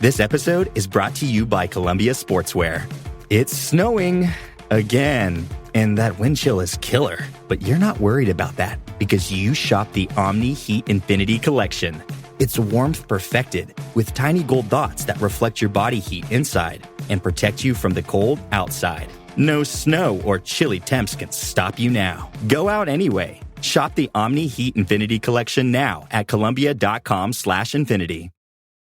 This episode is brought to you by Columbia Sportswear. It's snowing again, and that wind chill is killer. But you're not worried about that because you shop the Omni Heat Infinity Collection. It's warmth perfected with tiny gold dots that reflect your body heat inside and protect you from the cold outside. No snow or chilly temps can stop you now. Go out anyway. Shop the Omni Heat Infinity Collection now at Columbia.com/infinity.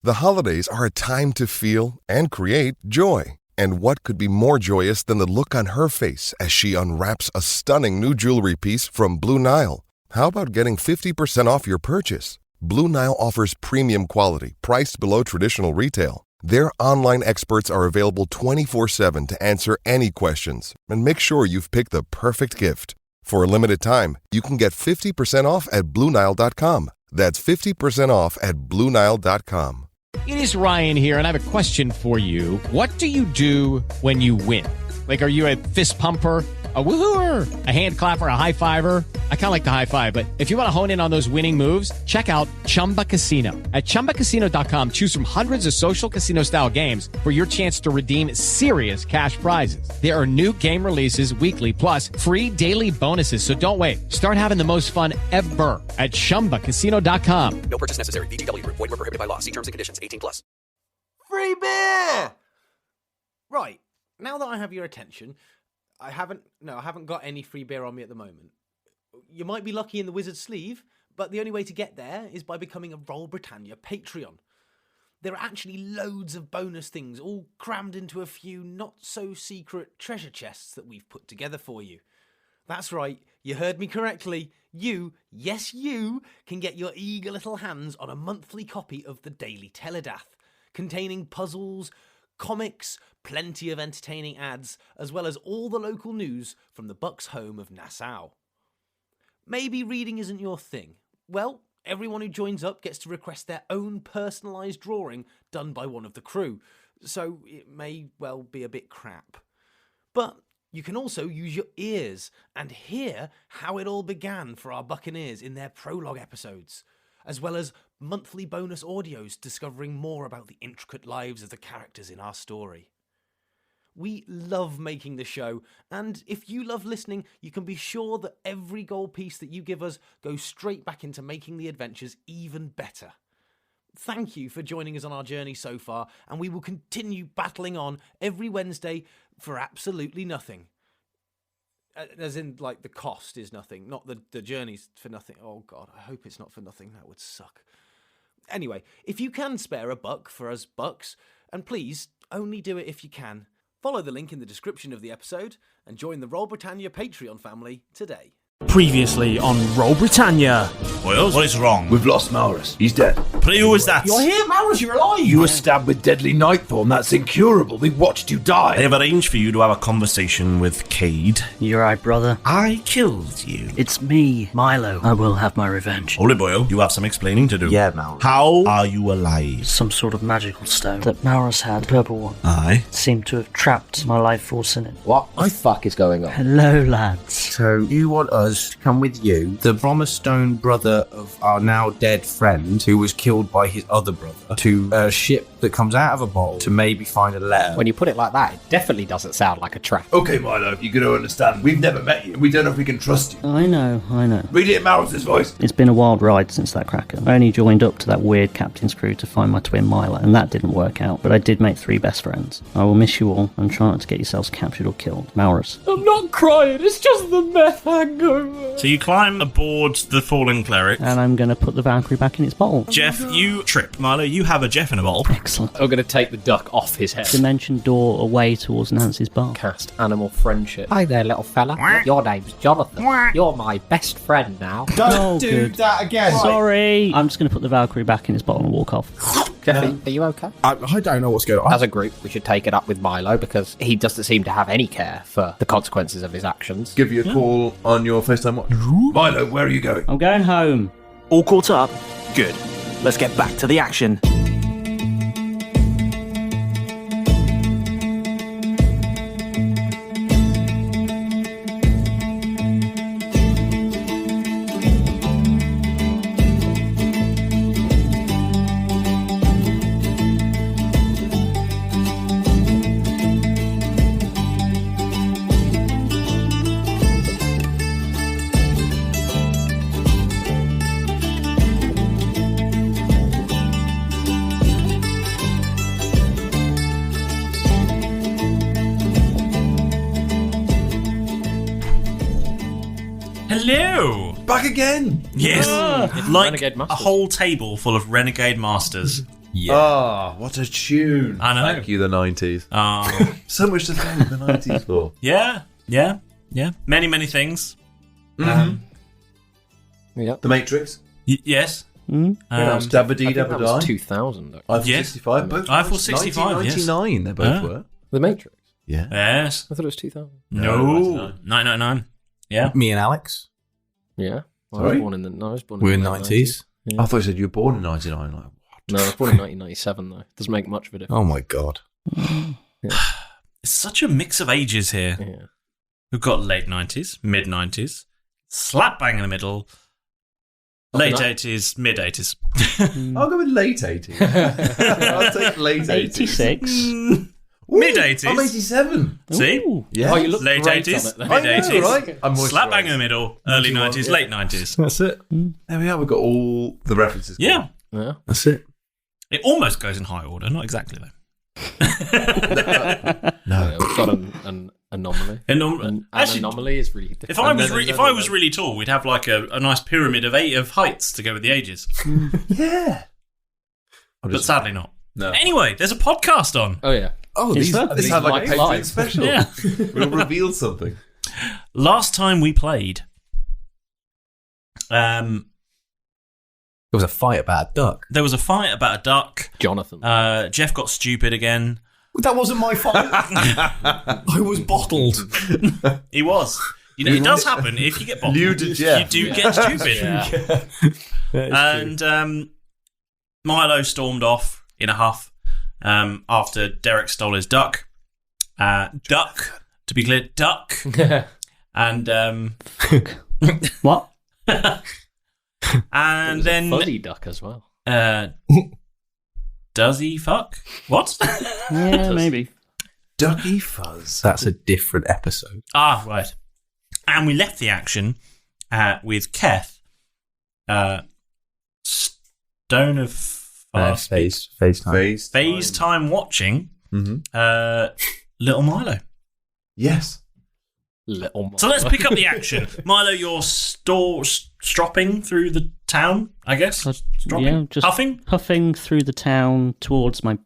The holidays are a time to feel and create joy. And what could be more joyous than the look on her face as she unwraps a stunning new jewelry piece from Blue Nile? How about getting 50% off your purchase? Blue Nile offers premium quality, priced below traditional retail. Their online experts are available 24/7 to answer any questions and make sure you've picked the perfect gift. For a limited time, you can get 50% off at BlueNile.com. That's 50% off at BlueNile.com. It is Ryan here, and I have a question for you. What do you do when you win? Like, are you a fist pumper, a woohooer, a hand clapper, a high fiver? I kind of like the high five, but if you want to hone in on those winning moves, check out Chumba Casino. At ChumbaCasino.com, choose from hundreds of social casino-style games for your chance to redeem serious cash prizes. There are new game releases weekly, plus free daily bonuses. So don't wait. Start having the most fun ever at ChumbaCasino.com. No purchase necessary. VGW. Void where prohibited by law. See terms and conditions. 18+. Free beer! Right, now that I have your attention, I haven't got any free beer on me at the moment. You might be lucky in the wizard's sleeve, but the only way to get there is by becoming a Roll Britannia Patreon. There are actually loads of bonus things, all crammed into a few not-so-secret treasure chests that we've put together for you. That's right, you heard me correctly. You, yes you, can get your eager little hands on a monthly copy of the Daily Teledath, containing puzzles, comics, plenty of entertaining ads, as well as all the local news from the Bucks' home of Nassau. Maybe reading isn't your thing. Well, everyone who joins up gets to request their own personalised drawing done by one of the crew, so it may well be a bit crap. But you can also use your ears and hear how it all began for our Buccaneers in their prologue episodes, as well as monthly bonus audios discovering more about the intricate lives of the characters in our story. We love making the show, and if you love listening, you can be sure that every gold piece that you give us goes straight back into making the adventures even better. Thank you for joining us on our journey so far, and we will continue battling on every Wednesday for absolutely nothing. As in, like, the cost is nothing, not the journey's for nothing. Oh God, I hope it's not for nothing. That would suck. Anyway, if you can spare a buck for us bucks, and please, only do it if you can, follow the link in the description of the episode and join the Roll Britannia Patreon family today. Previously on Roll Britannia. Boyles, what is wrong? We've lost Maurus. He's dead. But who was that? You're here, Maurus. You're alive. You were stabbed with deadly nightthorn. That's incurable. We watched you die. They have arranged for you to have a conversation with Cade. You're right, brother. I killed you. It's me, Milo. I will have my revenge. Hold it, Boyle. You have some explaining to do. Yeah, Maurus. How are you alive? Some sort of magical stone that Maurus had, the purple one. Aye. Seemed to have trapped my life force in it. What the fuck is going on? Hello, lads. So you want us to come with you, the Brommerstone brother of our now dead friend who was killed by his other brother, to a ship that comes out of a bottle to maybe find a letter. When you put it like that, it definitely doesn't sound like a trap. Okay, Milo, you're going to understand. We've never met you. We don't know if we can trust you. I know. Read it in Maurus's voice. It's been a wild ride since that cracker. I only joined up to that weird captain's crew to find my twin Milo, and that didn't work out, but I did make 3 best friends. I will miss you all, and try not to get yourselves captured or killed. Maurus. I'm not crying, it's just the meth hangover. So you climb aboard the fallen cleric. And I'm going to put the Valkyrie back in its bottle. Jeff, you trip. Milo, you have a Jeff in a bottle. Excellent. I'm going to take the duck off his head. Dimension door away towards Nancy's bar. Cast animal friendship. Hi there, little fella. Your name's Jonathan. You're my best friend now. Don't do that again. Sorry. I'm just going to put the Valkyrie back in its bottle and walk off. Jeffy, are you okay? I don't know what's going on. As a group, we should take it up with Milo because he doesn't seem to have any care for the consequences of his actions. Give you a call on your FaceTime watch. Milo, where are you going? I'm going home. All caught up? Good. Let's get back to the action. Hello. Back again. Yes. Like Renegade a Masters. whole table full of Renegade Masters. Yeah. Oh, what a tune. I know. Thank you, the 90s. So much to thank the 90s for. Yeah. Many, many things. Yep. The Matrix. Yes. Dabba-dee, I think that was dabba-die. 2000. Eiffel Yes. 65. Both Eiffel 65, yes. 1999, they both were. The Matrix. Yeah. Yes. I thought it was 2000. No. 999. Yeah. Me and Alex. Yeah. I Sorry? was born in the. No, I was born We're in in the 90s. Yeah. I thought you said you were born in 99. Like, No, I was born in 1997 though. Doesn't make much of a difference. Oh my god. It's such a mix of ages here. Yeah. We've got late 90s, mid 90s, slap bang in the middle, late 80s, mid 80s. I'll go with late 80s. I'll take late 80s. 86. Mid 80s. I'm 87. See? Ooh. Yeah. Oh, you look Late great 80s, on it, mid though. 80s, right? I'm slap bang moisturised. in the middle, early 90s, late 90s. That's it. There we are. We've got all the references. Yeah. Yeah. That's it. It almost goes in high order, not exactly though. No, we've got an anomaly. An Actually, anomaly is really different. if I was really tall, we'd have like a nice pyramid of 8 of heights to go with the ages. Yeah. But sadly not. No. Anyway, there's a podcast on. Oh yeah. Oh, Is these that- This sounds like a Like Patreon live. special. Yeah. We'll reveal something. Last time we played, There was a fight about a duck. there was a fight about a duck. Jonathan. Jeff got stupid again. That wasn't my fault. I was bottled. He was. You know, it does happen if you get bottled. Lewd to Jeff. You do get stupid. And Milo stormed off in a huff after Derek stole his duck. Duck, to be clear, duck. And What? and then Fuzzy duck as well. does he fuck? What? Yeah, maybe. Ducky Fuzz. That's a different episode. Ah, right. And we left the action with Keth, Stone of Fast, FaceTime watching Little Milo. Yes. Little Milo. So let's pick up the action. Milo, you're stropping through the town, I guess? Stropping? Yeah, just Huffing through the town towards my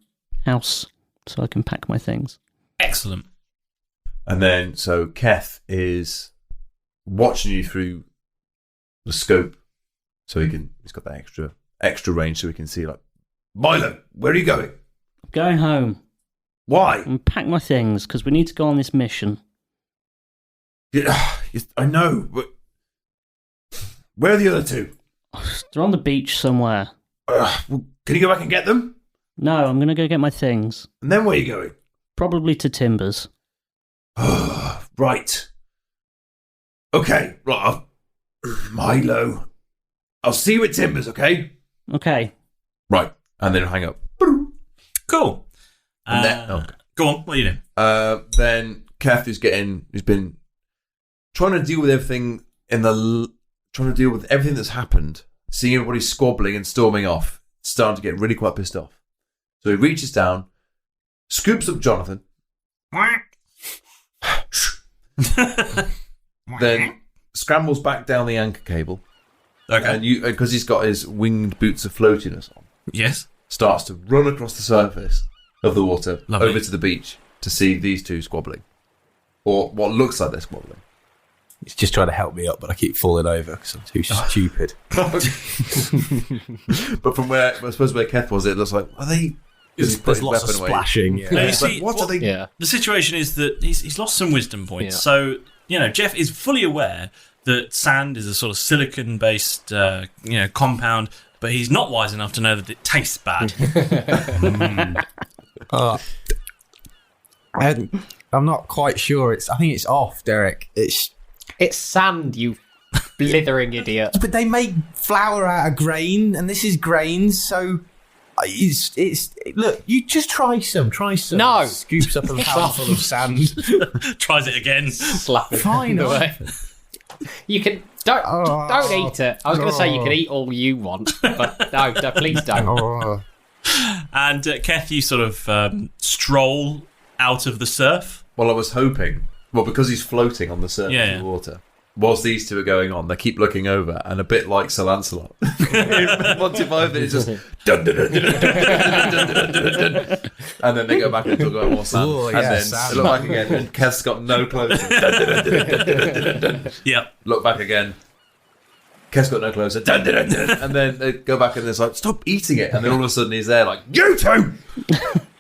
house so I can pack my things. Excellent. And then, so Keth is watching you through the scope, so he's got that extra range, so he can see, like, Milo, where are you going? I'm going home Why? and pack my things because we need to go on this mission. Yeah, I know, but where are the other two? They're on the beach somewhere. Well, can you go back and get them? No, I'm going to go get my things. And then where are you going? Probably to Timbers. Right. Okay, right. Milo, I'll see you at Timbers, okay? Okay. Right. And then hang up. Cool. And then, Go on, what are you doing? Then Keth has been trying to deal with everything trying to deal with everything that's happened, seeing everybody squabbling and storming off, starting to get really quite pissed off. So he reaches down, scoops up Jonathan, then scrambles back down the anchor cable. Okay. And because he's got his winged boots of floatiness on, Yes. starts to run across the surface of the water Lovely. over to the beach to see these two squabbling, or what looks like they're squabbling. He's just trying to help me up, but I keep falling over because I'm too stupid. But from where I suppose where Keth was, it looks like are they? There's lots of splashing. Now, you see, what are they? Yeah. The situation is that he's lost some wisdom points. Yeah. So, Jeff is fully aware that sand is a sort of silicon-based, compound, but he's not wise enough to know that it tastes bad. I'm not quite sure. I think it's off, Derek. It's sand, you blithering idiot. But they make flour out of grain, and this is grains, so it's look. You just try some. No. Scoops up a handful of sand. Tries it again. Slap it Fine. away. You can don't eat it. I was going to say you can eat all you want, but no, please don't. And Keth, you sort of stroll out of the surf. Well, I was hoping. Well, because he's floating on the surface of the water, whilst these two are going on, they keep looking over, and a bit like Sir Lancelot, Monty Python is just dun, dun, dun, dun, dun, dun, dun, dun, dun, dun. And then they go back and talk about more sand, Ooh, and yeah, then sand. they look back again, and Keth's got no clothes. Dun, dun, dun, dun, dun, dun, dun, dun, dun. Yep. Look back again. Keth's got no clothes. Dun, dun, dun, dun. And then they go back and it's like, stop eating it. And then all of a sudden he's there like, you two,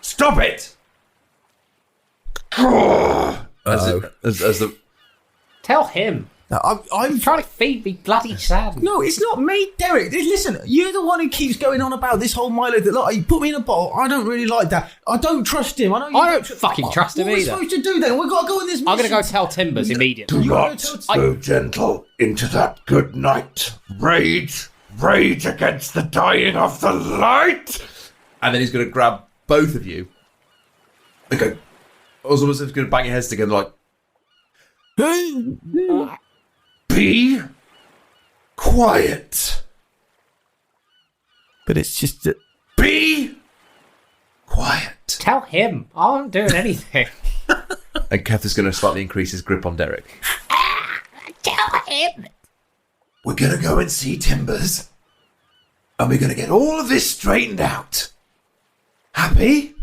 stop it. as the Tell him. No, I'm trying to feed me bloody sand. No, it's not me, Derek. Listen, you're the one who keeps going on about this whole Milo. That like, you put me in a bottle. I don't really like that. I don't trust him. I don't fucking trust him either. What are we supposed to do then? We've got to go on this mission. I'm going to go tell Timbers immediately. Do not go gentle into that good night. Rage against the dying of the light. And then he's going to grab both of you. Okay. Also, as if he's going to bang your heads together like, be quiet. But it's just that. Be quiet. Tell him. I wasn't doing anything. And Keth is going to slightly increase his grip on Derek. Tell him. We're going to go and see Timbers. And we're going to get all of this straightened out. Happy?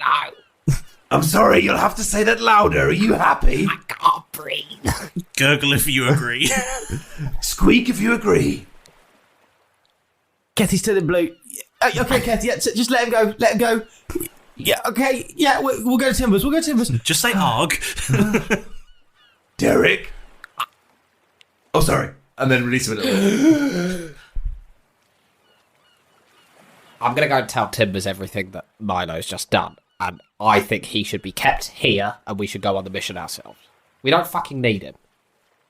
No. I'm sorry, you'll have to say that louder. Are you happy? I can't breathe. Gurgle if you agree. Squeak if you agree. Keth is still in blue. Okay, Keth, yeah, just let him go. Let him go. Yeah, okay, yeah, we'll go to Timbers. We'll go to Timbers. Just say arg. Derek. Oh, sorry. And then release him a little. I'm going to go and tell Timbers everything that Milo's just done. And I think he should be kept here and we should go on the mission ourselves. We don't fucking need him.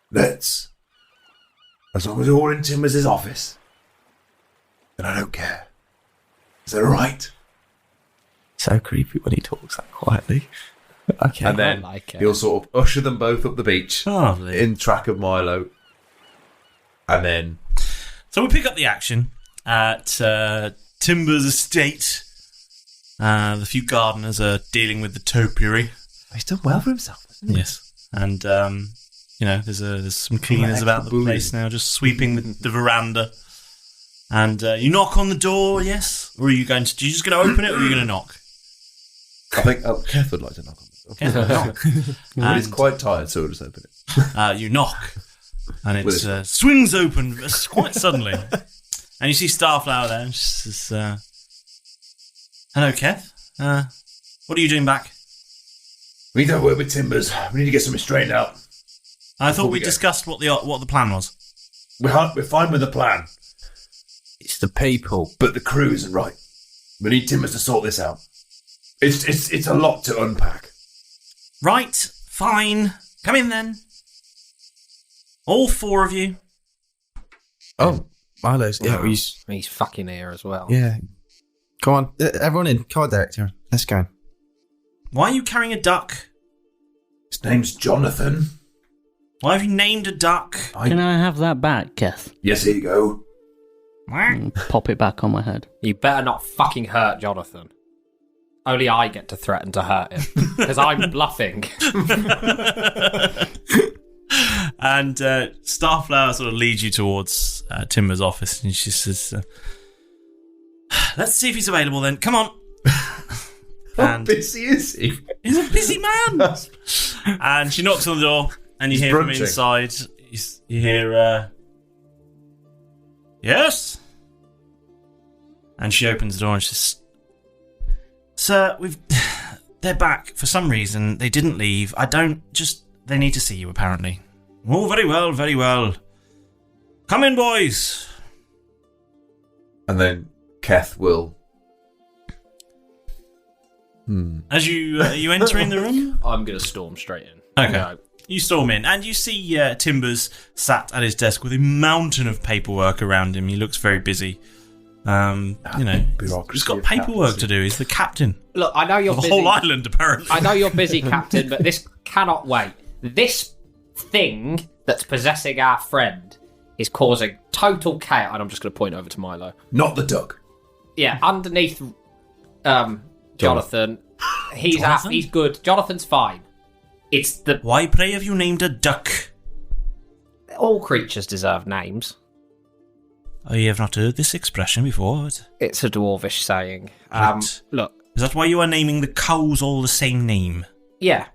Let's. As long as we're all in Timbers' office. Then I don't care. Is that alright? So creepy when he talks that quietly. Okay. And then he'll sort of usher them both up the beach in track of Milo. And then. So we pick up the action at Timbers' estate. The few gardeners are dealing with the topiary. He's done well for himself, hasn't he? Yes. And, there's some cleaners about the place now, just sweeping the veranda. And you knock on the door, yes? Or are you just going to open it, or are you going to knock? I think Keth would like to knock on the door. Keth would knock. But he's quite tired, so we'll just open it. You knock, and it swings open quite suddenly. And you see Starflower there, and she says, hello, Keth. What are you doing back? We need to work with Timbers. We need to get something straightened out. I thought we discussed what the plan was. We're fine with the plan. It's the people. But the crew isn't right. We need Timbers to sort this out. It's a lot to unpack. Right, fine. Come in then. All four of you. Oh, Milo's. Yeah, he's fucking here as well. Yeah. Come on, everyone in. Come on, Director. Let's go. Why are you carrying a duck? His name's Jonathan. Why have you named a duck? Can I have that back, Keth? Yes, here you go. Pop it back on my head. You better not fucking hurt Jonathan. Only I get to threaten to hurt him. Because I'm bluffing. And Starflower sort of leads you towards Timber's office, and she says, let's see if he's available then. Come on. How busy is he? He's a busy man. And she knocks on the door, and you hear from inside, you hear, yes? And she opens the door and she says, sir, they're back. For some reason, they didn't leave. They need to see you, apparently. Oh, very well, very well. Come in, boys. And then Keth will... As you are you entering the room? I'm going to storm straight in. Okay. No. You storm in, and you see Timbers sat at his desk with a mountain of paperwork around him. He looks very busy. He's got paperwork to do. He's the captain. Look, I know you're busy. The whole island, apparently. I know you're busy, Captain, but this cannot wait. This thing that's possessing our friend is causing total chaos. And I'm just going to point over to Milo. Not the duck. Yeah, underneath Jonathan. He's good. Jonathan's fine. It's the... Why, pray, have you named a duck? All creatures deserve names. I have not heard this expression before. It's a dwarvish saying. Right. Look. Is that why you are naming the cows all the same name? Yeah.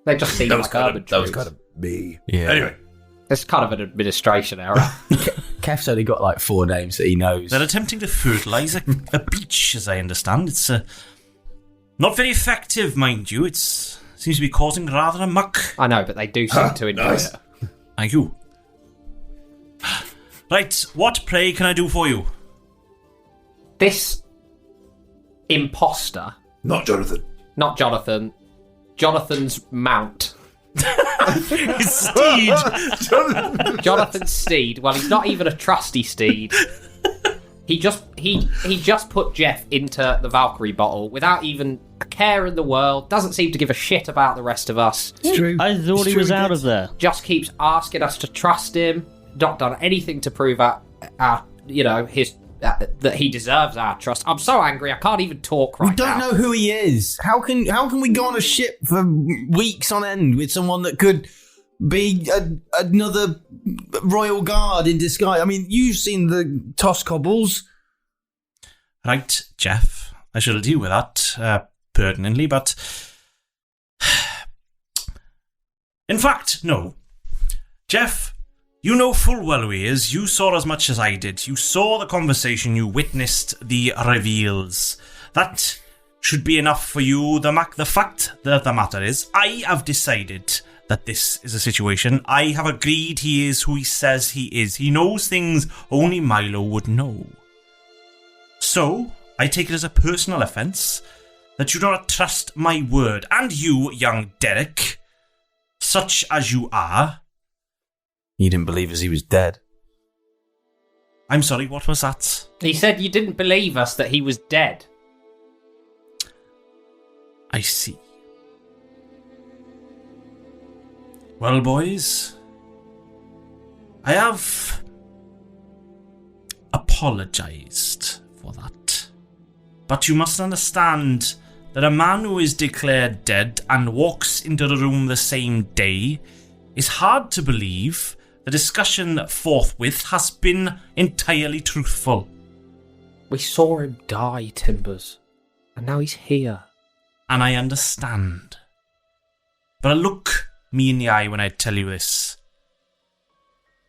They just seem like urban That was truths. kind of me. Yeah. Anyway. It's kind of an administration error. Keth's only got like 4 names that he knows. They're attempting to fertilise a beach, as I understand. It's not very effective, mind you. It seems to be causing rather a muck. I know, but they do seem to enjoy it. Thank you. Right, what play can I do for you? This imposter. Not Jonathan. Not Jonathan. Jonathan's mount. His steed. Jonathan's steed. Well, he's not even a trusty steed. He just put Jeff into the Valkyrie bottle without even a care in the world. Doesn't seem to give a shit about the rest of us. It's true. I thought he was out of there. Just keeps asking us to trust him. Not done anything to prove that he deserves our trust. I'm so angry I can't even talk right now. We don't know who he is. How can we go on a ship for weeks on end with someone that could be another royal guard in disguise? I mean, you've seen the toss cobbles. Right, Jeff. I shall deal with that pertinently, but... In fact, no. Jeff, you know full well who he is. You saw as much as I did. You saw the conversation. You witnessed the reveals. That should be enough for you. The fact that the matter is, I have decided that this is a situation. I have agreed he is who he says he is. He knows things only Milo would know. So, I take it as a personal offence that you do not trust my word. And you, young Derek, such as you are... You didn't believe us he was dead. I'm sorry, what was that? He said you didn't believe us that he was dead. I see. Well, boys, I have apologised for that. But you must understand that a man who is declared dead and walks into the room the same day is hard to believe. The discussion forthwith has been entirely truthful. We saw him die, Timbers, and now he's here. And I understand. But look me in the eye when I tell you this.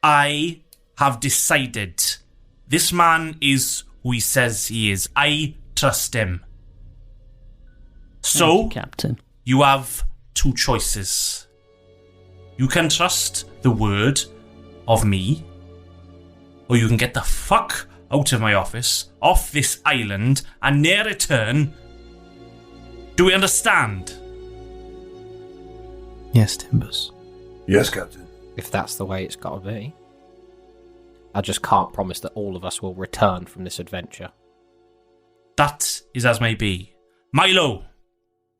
I have decided this man is who he says he is. I trust him. So, Captain, you have 2 choices. You can trust the word of me, or you can get the fuck out of my office, off this island, and ne'er return. Do we understand? Yes, Timbers. Yes, Captain. If that's the way it's got to be. I just can't promise that all of us will return from this adventure. That is as may be. Milo!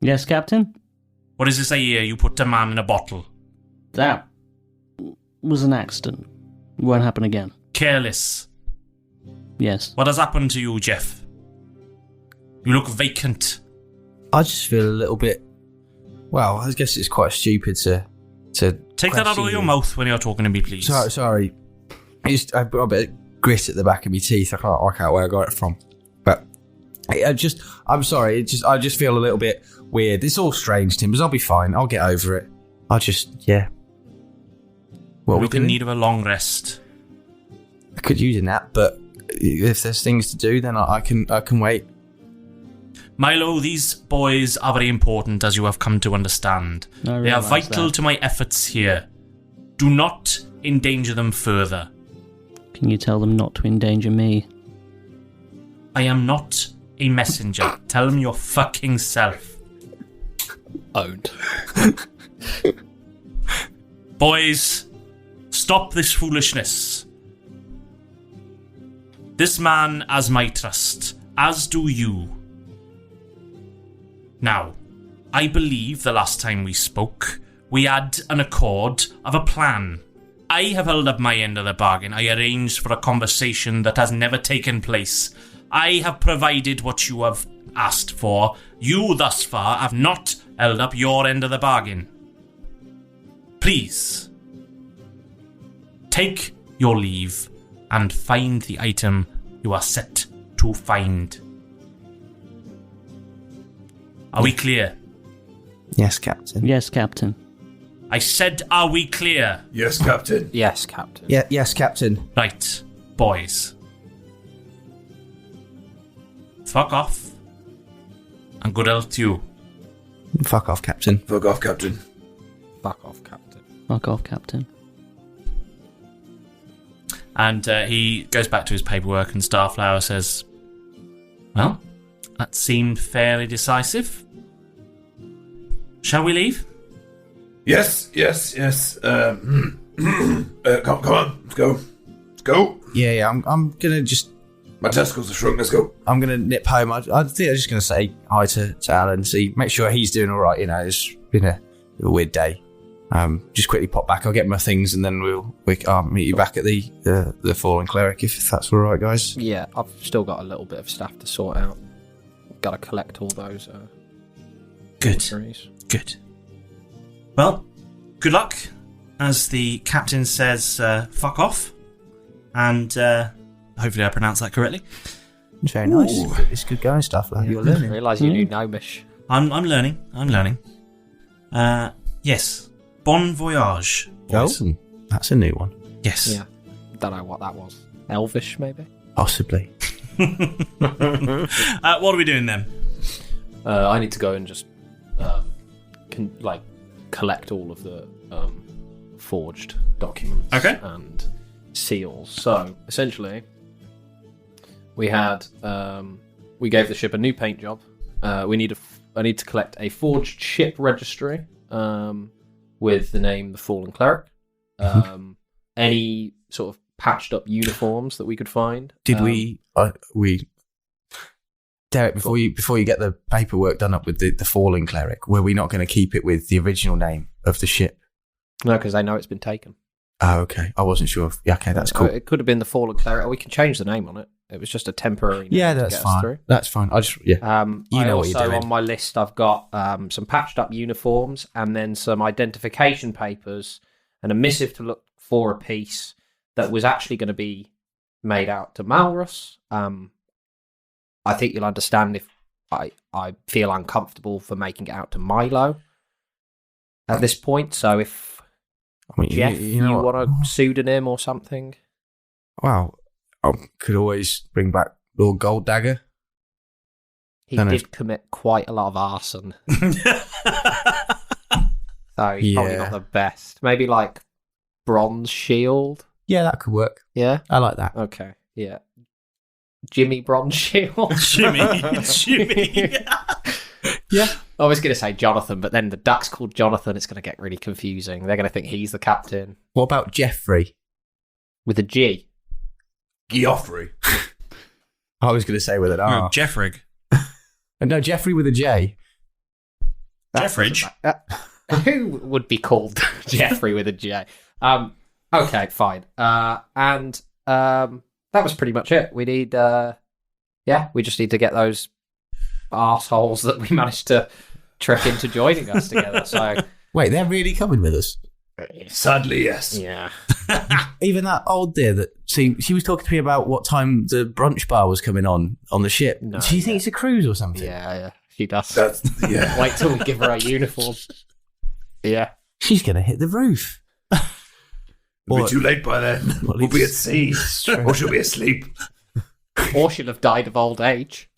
Yes, Captain? What is this I hear you put a man in a bottle? That was an accident. It won't happen again. Careless. Yes. What has happened to you, Jeff? You look vacant. I just feel a little bit... Well, I guess it's quite stupid to Take that out of your mouth when you're talking to me, please. Sorry. I've got a bit of grit at the back of my teeth. I can't work out where I got it from. But I'm sorry. I just feel a little bit weird. It's all strange, Timbers. I'll be fine. I'll get over it. Yeah. What we in need of a long rest. I could use a nap, but if there's things to do, then I can wait. Milo, these boys are very important, as you have come to understand. They are vital to my efforts here. Do not endanger them further. Can you tell them not to endanger me? I am not a messenger. Tell them your fucking self. Owned. Boys, stop this foolishness. This man has my trust, as do you. Now, I believe the last time we spoke, we had an accord of a plan. I have held up my end of the bargain. I arranged for a conversation that has never taken place. I have provided what you have asked for. You, thus far, have not held up your end of the bargain. Please, take your leave and find the item you are set to find. Are we clear? Yes, Captain. Yes, Captain. I said, are we clear? Yes, Captain. Yes, Captain. Yeah, yes, Captain. Right, boys. Fuck off. And good health to you. Fuck off, Captain. Fuck off, Captain. Fuck off, Captain. Fuck off, Captain. And he goes back to his paperwork, and Starflower says, well, that seemed fairly decisive. Shall we leave? Yes. Come on, let's go. Let's go. Yeah, I'm gonna just... My testicles are shrunk, let's go. I'm gonna nip home. I think I was just gonna say hi to Alan, make sure he's doing alright, it's been a weird day. Just quickly pop back, I'll get my things, and then I'll meet you back at the Fallen Cleric, if that's alright, guys. Yeah, I've still got a little bit of stuff to sort out. Gotta collect all those Good. Well, good luck. As the captain says, fuck off. And hopefully I pronounced that correctly. It's very nice. It's good going stuff. Like you're learning. I realise you knew Gnomish. I'm learning. Yes. Bon voyage. Boys. Oh, that's a new one. Yes. Yeah. Don't know what that was. Elvish, maybe? Possibly. What are we doing then? I need to go and just collect all of the forged documents and seals. So essentially, we had we gave the ship a new paint job. I need to collect a forged ship registry with the name the Fallen Cleric. Any sort of patched up uniforms that we could find. Did we Derek, before you get the paperwork done up with the Fallen Cleric, were we not going to keep it with the original name of the ship? No, because they know it's been taken. Oh, okay. I wasn't sure. Yeah, okay, that's cool. It could have been the Fallen Cleric, or we can change the name on it. It was just a temporary name. Yeah, that's fine. That's fine. I just you know what you're doing. On my list, I've got some patched up uniforms, and then some identification papers, and a missive to look for a piece that was actually going to be made out to Malrus. I think you'll understand if I feel uncomfortable for making it out to Milo at this point. So if Jeff, you want a pseudonym or something? Wow, I could always bring back Lord Gold Dagger. He did commit quite a lot of arson. So he's probably not the best. Maybe like Bronze Shield? Yeah, that could work. Yeah? I like that. Okay, yeah. Jimmy Bronze Shield? Jimmy. Yeah. I was going to say Jonathan, but then the duck's called Jonathan. It's going to get really confusing. They're going to think he's the captain. What about Jeffrey? With a G? Geoffrey. I was going to say with an R. No, Jeffrig. No, Jeffrey with a J. Jeffridge. Who would be called Jeffrey with a J? Okay, fine. And that was pretty much it. We need, we just need to get those arseholes that we managed to trick into joining us together. So, wait, they're really coming with us? Sadly, yes. Yeah. Even that old dear that she was talking to me about what time the brunch bar was coming on the ship. No, do you think it's a cruise or something? Yeah, she does. Yeah. Wait till we give her a uniform. Yeah. She's going to hit the roof. It'll be too late by then. We'll be at sea. Or she'll be asleep. Or she'll have died of old age.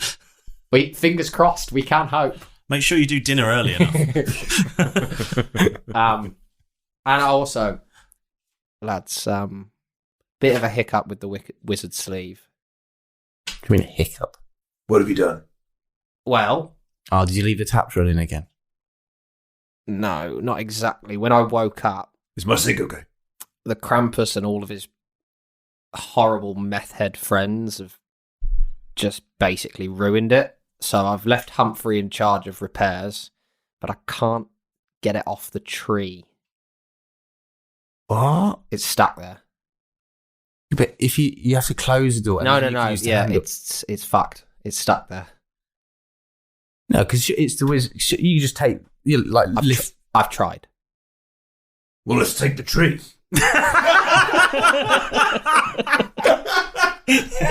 Fingers crossed, we can hope. Make sure you do dinner early enough. And also, lads, bit of a hiccup with the wizard sleeve. Do you mean a hiccup? What have you done? Well... Oh, did you leave the taps running again? No, not exactly. When I woke up... Is my sink okay? The Krampus and all of his horrible meth head friends have just basically ruined it. So I've left Humphrey in charge of repairs, but I can't get it off the tree. What? It's stuck there. But if you have to close the door. No. Yeah, it's fucked. It's stuck there. No, because it's the wizard. You just take lift. I've tried. Well, let's take the tree.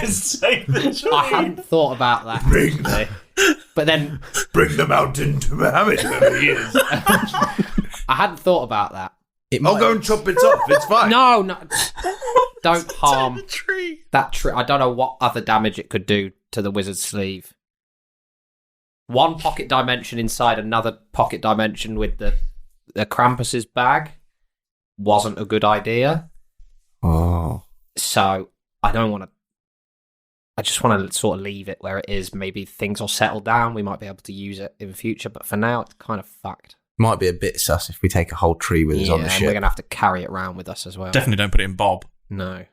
Save the tree. I hadn't thought about that. Bring them. But then Bring the mountain to Muhammad, whoever he is. I hadn't thought about that. I'll go and chop it off. It's fine. No. Don't harm the tree. that tree. I don't know what other damage it could do to the wizard's sleeve. One pocket dimension inside another pocket dimension with the Krampus's bag wasn't a good idea. Oh. So I don't want to. I just want to sort of leave it where it is. Maybe things will settle down. We might be able to use it in the future. But for now, it's kind of fucked. Might be a bit sus if we take a whole tree with us on the and ship. we're going to have to carry it around with us as well. Definitely don't put it in Bob. No.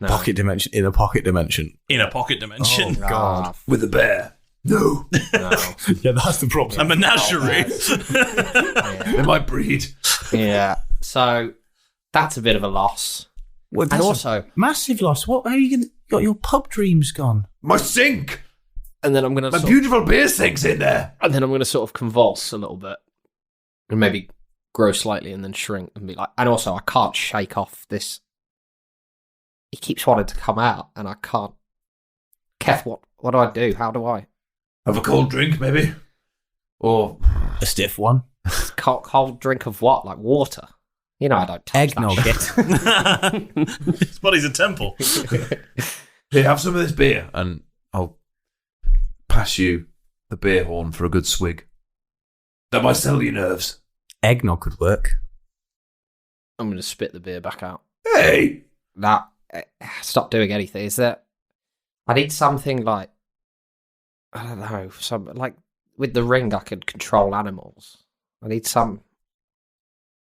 Pocket dimension in a pocket dimension. In a pocket dimension. Oh, God. With a bear. No. Yeah, that's the problem. A menagerie. They might breed. Yeah. So that's a bit of a loss. Well, And that's also, a massive loss. What? How are you going? Got your pub dreams gone? My sink. and then I'm going to My beautiful beer sink's in there. and then I'm going to sort of convulse a little bit and maybe grow slightly and then shrink and be like, and also I can't shake off this. He keeps wanting to come out and I can't. Keth, what do I do? How do I? Have a cold drink, maybe, or a stiff one. Cold drink of what? Like water? You know, I don't touch Eggnog. that shit. His body's a temple. Here, have some of this beer, and I'll pass you the beer horn for a good swig. That might settle your nerves. Eggnog could work. I'm going to spit the beer back out. Hey! That stop doing anything. Is that I need something like, I don't know, some like with the ring I could control animals. I need some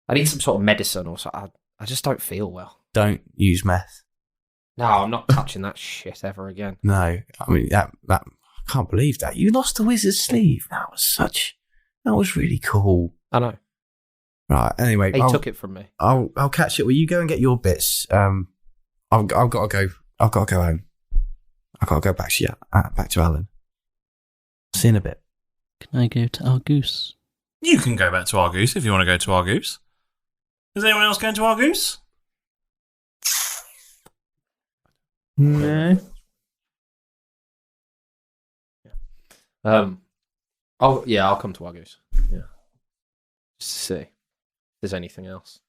sort of medicine or something. I just don't feel well. Don't use meth. No, I'm not touching that shit ever again. No, I mean that I can't believe that you lost the wizard's sleeve. That was really cool. I know. Right. Anyway, He took it from me. I'll catch it. Will you go and get your bits? I've got to go. I've got to go home. I've got to go back to Alan. See you in a bit. Can I go to Argoose? You can go back to Argoose if you want to go to Argoose. Is anyone else going to Argoose? No. I'll come to Argoose. Yeah. Just to see if there's anything else.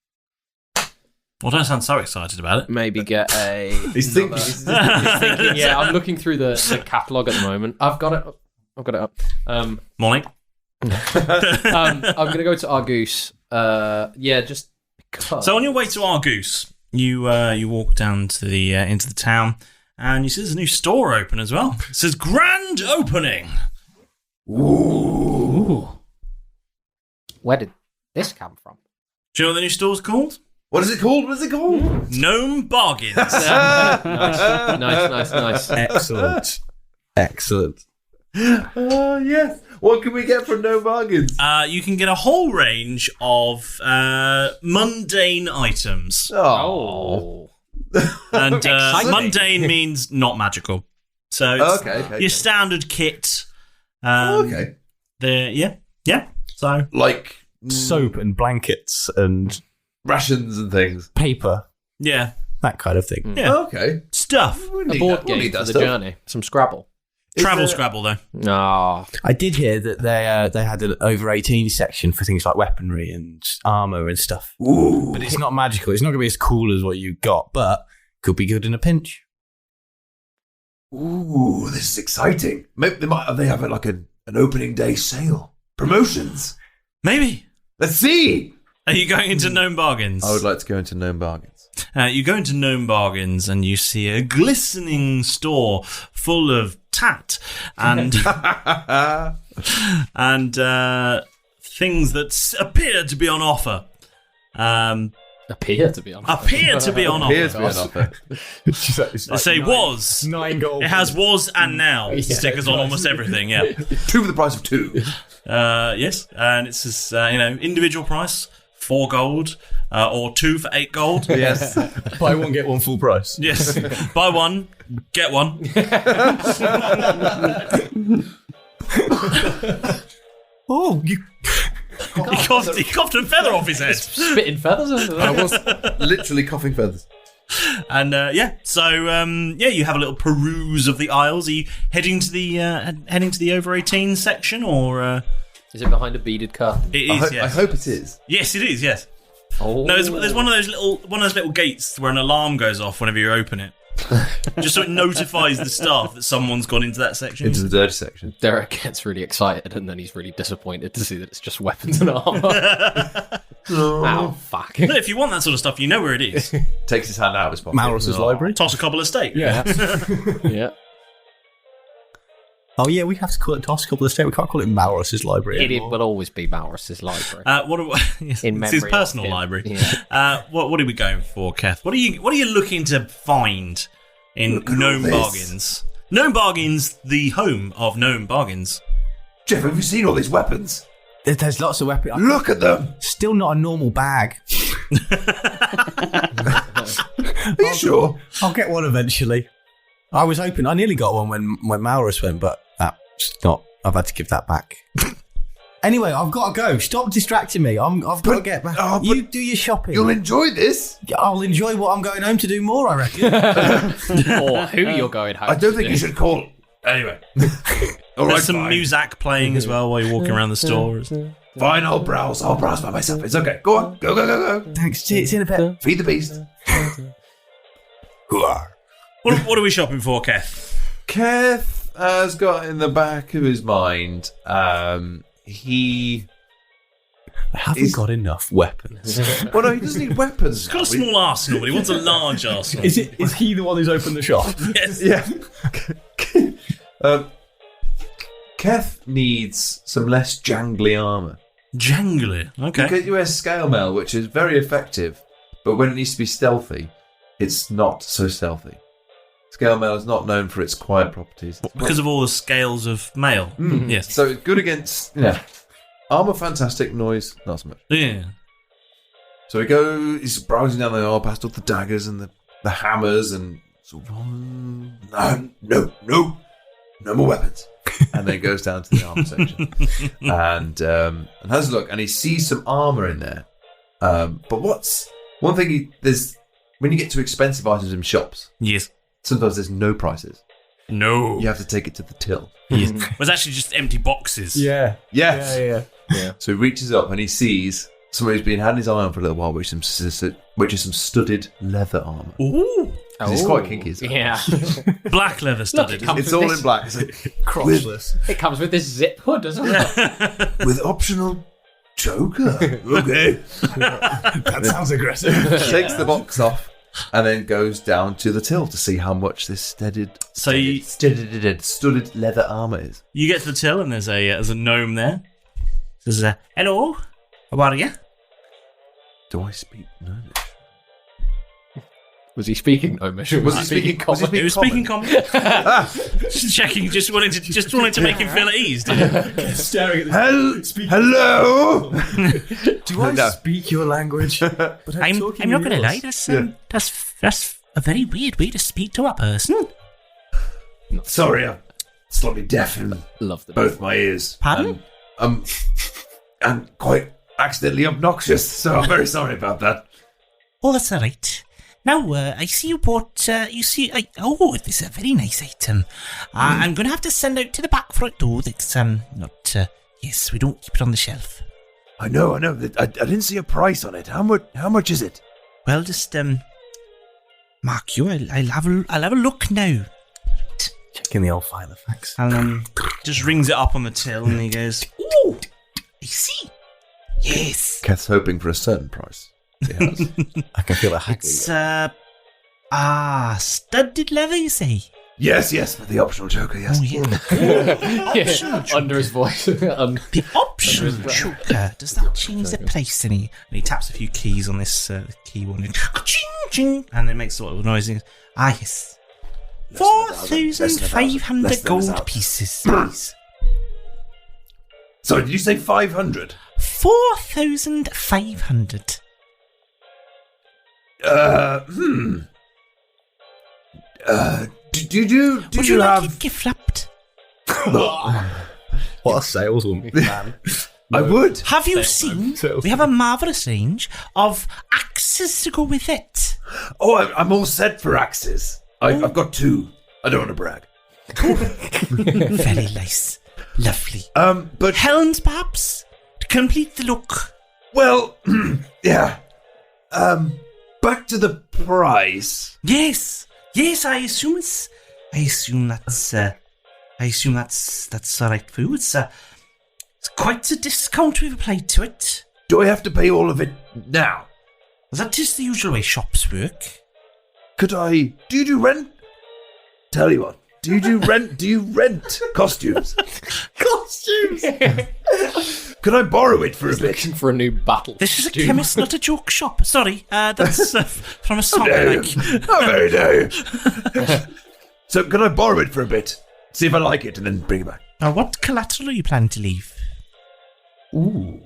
Well, don't sound so excited about it. Maybe get a. He's thinking. He's thinking. Yeah, I'm looking through the catalogue at the moment. I've got it up. Morning. I'm going to go to Argoose. Just because. So on your way to Argoose, you walk down to the into the town, and you see there's a new store open as well. It says grand opening. Ooh. Where did this come from? Do you know what the new store's called? What is it called? What is it called? Gnome Bargains. Nice. Excellent. Oh, yes. What can we get from No Bargains? You can get a whole range of mundane items. Oh. And mundane means not magical. So it's Okay. your standard kit. Okay. Yeah. So Like Soap and blankets and rations and things. paper, yeah, that kind of thing. yeah. Okay. Stuff. A board game for the journey. Some Scrabble. Travel Scrabble though. No. I did hear that they had an over 18 section for things like weaponry and armor and stuff. Ooh. But it's not magical. It's not going to be as cool as what you got, but could be good in a pinch. Ooh, this is exciting. Maybe they have like an opening day sale. Promotions. Maybe. Let's see. Are you going into Gnome Bargains? I would like to go into Gnome Bargains. You go into Gnome Bargains and you see a glistening store full of tat and and things that appear to be on offer. Appear to be on offer. Appear to be on offer. Appears to be an offer. They say was. 9 gold. It has was and now stickers on almost everything. Yeah. 2 for the price of 2. Yes, and it says individual price 4 gold or 2 for 8 gold. Yes. Buy one, get one full price. Yes, buy one, get one. Oh, He coughed a feather off his head. Spitting feathers under there. I was literally coughing feathers. And you have a little peruse of the aisles. Are you heading to the over 18 section, or is it behind a beaded curtain? It is. Yes. I hope it is. Yes, it is. Yes. Oh. No, there's one of those little gates where an alarm goes off whenever you open it. Just so it notifies the staff that someone's gone into that section. Into the dirty section. Derek gets really excited and then he's really disappointed to see that it's just weapons and armour. Oh, fuck. No, if you want that sort of stuff, you know where it is. Takes his hand out of his pocket. Maurus's library. Toss a cobble estate. Yeah. Yeah. Oh yeah, we have to call it Toss Couple Estate. We can't call it Maurus's library. It will always be Maurus's library. It's In his memory personal of him. library. Yeah. What are we going for, Keth? What are you looking to find in Gnome Bargains? Gnome Bargains, the home of Gnome Bargains. Jeff, have you seen all these weapons? There's lots of weapons. Look at them. Still not a normal bag. Are you sure? I'll get one eventually. I was hoping. I nearly got one when Maurus went, but that's not. I've had to give that back. Anyway, I've got to go. Stop distracting me. I've got to get back. You do your shopping. You'll enjoy this. I'll enjoy what I'm going home to do more, I reckon. Or who you're going home I don't to think do. you should call. Anyway. All There's right, some fine. music playing as well while you're walking around the store. Fine, I'll browse by myself. It's okay. Go on. Go. Thanks. See you in a bit. Feed the beast. What are we shopping for, Keth? Keth has got in the back of his mind, he haven't got enough weapons. Well, no, he doesn't need weapons. He's got a small arsenal, but he wants a large arsenal. Is he the one who's opened the shop? Yes. Yeah. Keth needs some less jangly armour. Jangly? Okay. Because you wear scale mail, which is very effective, but when it needs to be stealthy, it's not so stealthy. Scale mail is not known for its quiet properties. Because of all the scales of mail. Yes. So it's good against, armour fantastic, noise not so much. Yeah. So he's browsing down the aisle past all the daggers and the hammers and sort of, No more weapons. and then goes down to the armour section and has a look, and he sees some armour in there. But what's one thing there's when you get to expensive items in shops? Yes. Sometimes there's no prices. No. You have to take it to the till. Yes. Well, it's actually just empty boxes. Yeah. Yes. Yeah. So he reaches up and he sees somebody who's been had his eye on for a little while, which is some studded leather armour. Ooh. It's quite kinky, isn't it? Yeah. Black leather studded. Look, It's all in black. Crotchless. It comes with this zip hood as well. With optional choker. Okay. That sounds aggressive. Takes the box off and then goes down to the till to see how much this studded leather armour is. You get to the till and there's a gnome there. Says, hello, how are you? Do I speak Gnomish? Was he speaking Gnomish? Was he speaking common? He was speaking common. Just checking. Just wanted to make him feel at ease. Didn't he? Staring at this. Hello. Do I speak your language? But I'm not going to lie. That's a very weird way to speak to a person. Sorry, I'm slightly deaf in both my ears. Pardon? And quite accidentally obnoxious, so I'm very sorry about that. Oh, that's all right. Now, I see you bought, this is a very nice item. I'm going to have to send out to the back front door that's, we don't keep it on the shelf. I know. I didn't see a price on it. How much is it? Well, just, mark you. I'll have a look now. Checking the old file of facts. And just rings it up on the till and he goes, ooh, I see. Yes. Keth's hoping for a certain price. Yes. I can feel it haggling. It's, studded leather, you say? Yes, with the optional choker, yes. Oh, yeah. Yeah, under his voice. The optional choker. Does that change the price? And he taps a few keys on this key one. And it makes sort of noise. Yes. 4,500 gold pieces, please. Sorry, did you say 500? 4,500. Would you like have it gift wrapped? What a saleswoman, man. I would. Have you seen? We have a marvellous range of axes to go with it. Oh, I'm all set for axes. I've got 2. I don't want to brag. Very nice. Lovely. But helms, perhaps, to complete the look. Well, yeah. Back to the price. Yes. I assume that's all right for you. It's quite a discount we've applied to it. Do I have to pay all of it now? That is the usual way shops work. Do you do rent? Tell you what. Do you rent costumes? Costumes! Can I borrow it for a bit? Looking for a new battle. This is a chemist, not a joke shop. Sorry, that's from a song I like. Oh, very no. So can I borrow it for a bit? See if I like it and then bring it back. Now, what collateral are you planning to leave? Ooh.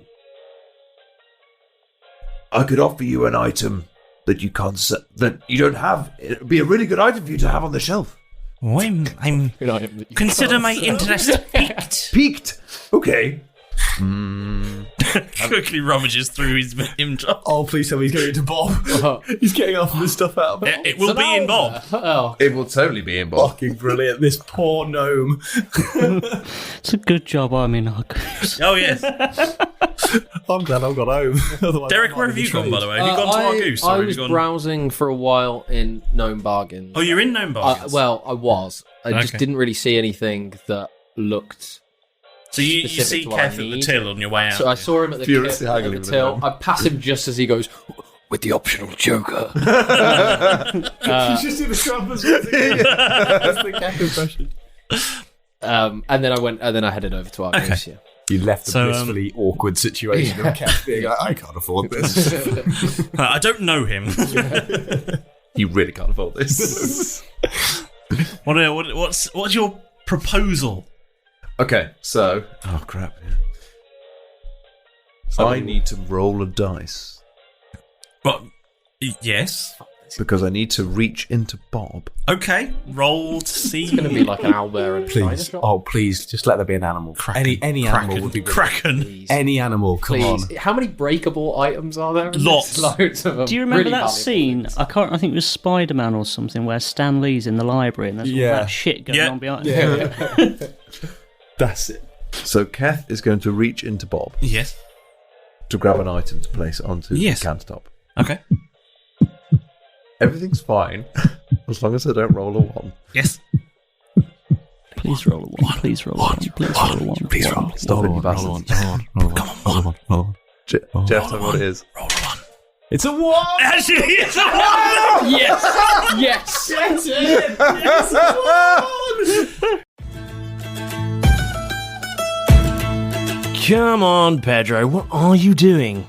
I could offer you an item that you can't that you don't have. It would be a really good item for you to have on the shelf. Oh, I'm consider my interest piqued. Piqued? Okay. Quickly rummages through his job. Oh, please tell me he's going into Bob. He's getting off of his stuff out. It will be in Bob. It will totally be in Bob. Fucking brilliant. This poor gnome. It's a good job I'm in Argos. Oh, yes. I'm glad I've got home. Otherwise, Derek, where have you gone, by the way? Have you gone to Argoose? I was browsing for a while in Gnome Bargains. Oh, you're in Gnome Bargains? I was. I just didn't really see anything that looked... So you see Keth at the till on your way out. So I saw him at the till. I pass him just as he goes, with the optional joker. You should see the scrubbers. That's the Keth impression. And then I headed over to Argos. Okay. Yeah. You left the blissfully awkward situation of Keth being like, I can't afford this. I don't know him. You really can't afford this. What's your proposal? Okay, so... Oh, crap, yeah. I need to roll a dice. But, yes. Because I need to reach into Bob. Okay, roll to see. It's going to be like an owlbear and a china Please. shop. Oh, please, just let there be an animal. Kraken. Any animal would be brilliant. Kraken. Please. Any animal, come on. How many breakable items are there? Lots. Loads of them. Do you remember Really that valuable scene? things. I think it was Spider-Man or something, where Stan Lee's in the library and there's all that shit going on behind him. That's it. So Keth is going to reach into Bob. Yes. To grab an item to place onto the cantop. Okay. Everything's fine as long as I don't roll a 1. Yes. Please roll a 1. Please roll a 1. Please roll a 1. Please roll. Stop it, you bastards. Come on. Jeff, tell me what it is. Roll a 1. It's a 1! Actually, it's a 1! Yes! Yes! Get it! Yes, it's a 1! Come on, Pedro, what are you doing?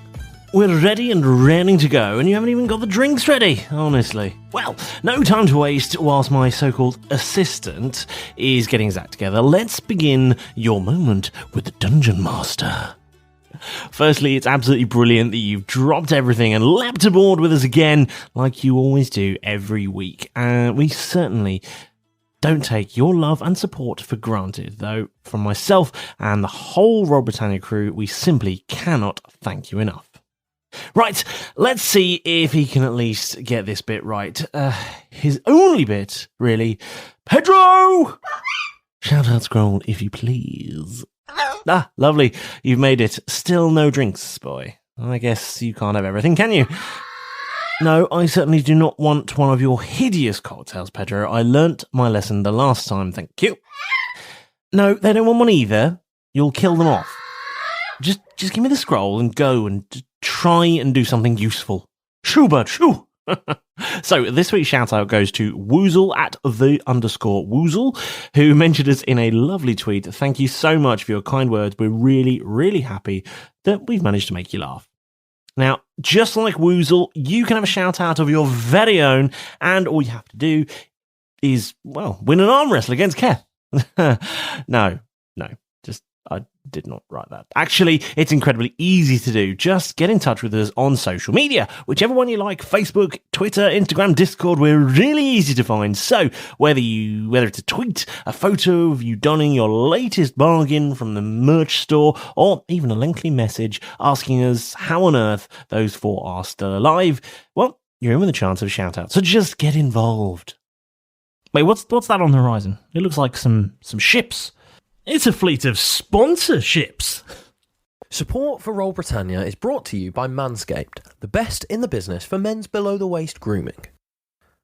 We're ready and raring to go, and you haven't even got the drinks ready, honestly. Well, no time to waste whilst my so-called assistant is getting his act together. Let's begin your moment with the Dungeon Master. Firstly, it's absolutely brilliant that you've dropped everything and leapt aboard with us again, like you always do every week. We certainly don't take your love and support for granted, though from myself and the whole Roll Britannia crew, we simply cannot thank you enough. Right, let's see if he can at least get this bit right. His only bit, really. Pedro! Shout out scroll, if you please. Ah, lovely. You've made it. Still no drinks, boy. I guess you can't have everything, can you? No, I certainly do not want one of your hideous cocktails, Pedro. I learnt my lesson the last time, thank you. No, they don't want one either. You'll kill them off. Just give me the scroll and go and try and do something useful. Shoo, bud, shoo! So, this week's shout-out goes to Woozle at _Woozle, who mentioned us in a lovely tweet. Thank you so much for your kind words. We're really, really happy that we've managed to make you laugh. Now, just like Woozle, you can have a shout-out of your very own, and all you have to do is, well, win an arm wrestle against Keth. No, I did not write that. Actually, it's incredibly easy to do. Just get in touch with us on social media. Whichever one you like, Facebook, Twitter, Instagram, Discord, we're really easy to find. So, whether it's a tweet, a photo of you donning your latest bargain from the merch store, or even a lengthy message asking us how on earth those 4 are still alive, well, you're in with a chance of a shout-out. So just get involved. Wait, what's that on the horizon? It looks like some ships. It's a fleet of sponsorships. Support for Roll Britannia is brought to you by Manscaped, the best in the business for men's below-the-waist grooming.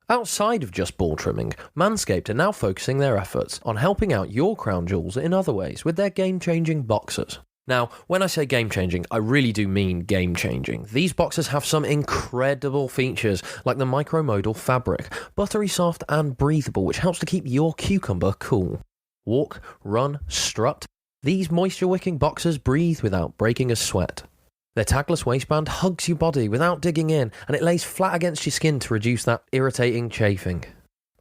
Outside of just ball trimming, Manscaped are now focusing their efforts on helping out your crown jewels in other ways with their game-changing boxers. Now, when I say game-changing, I really do mean game-changing. These boxers have some incredible features, like the micromodal fabric, buttery soft and breathable, which helps to keep your cucumber cool. Walk, run, strut. These moisture-wicking boxers breathe without breaking a sweat. Their tagless waistband hugs your body without digging in, and it lays flat against your skin to reduce that irritating chafing.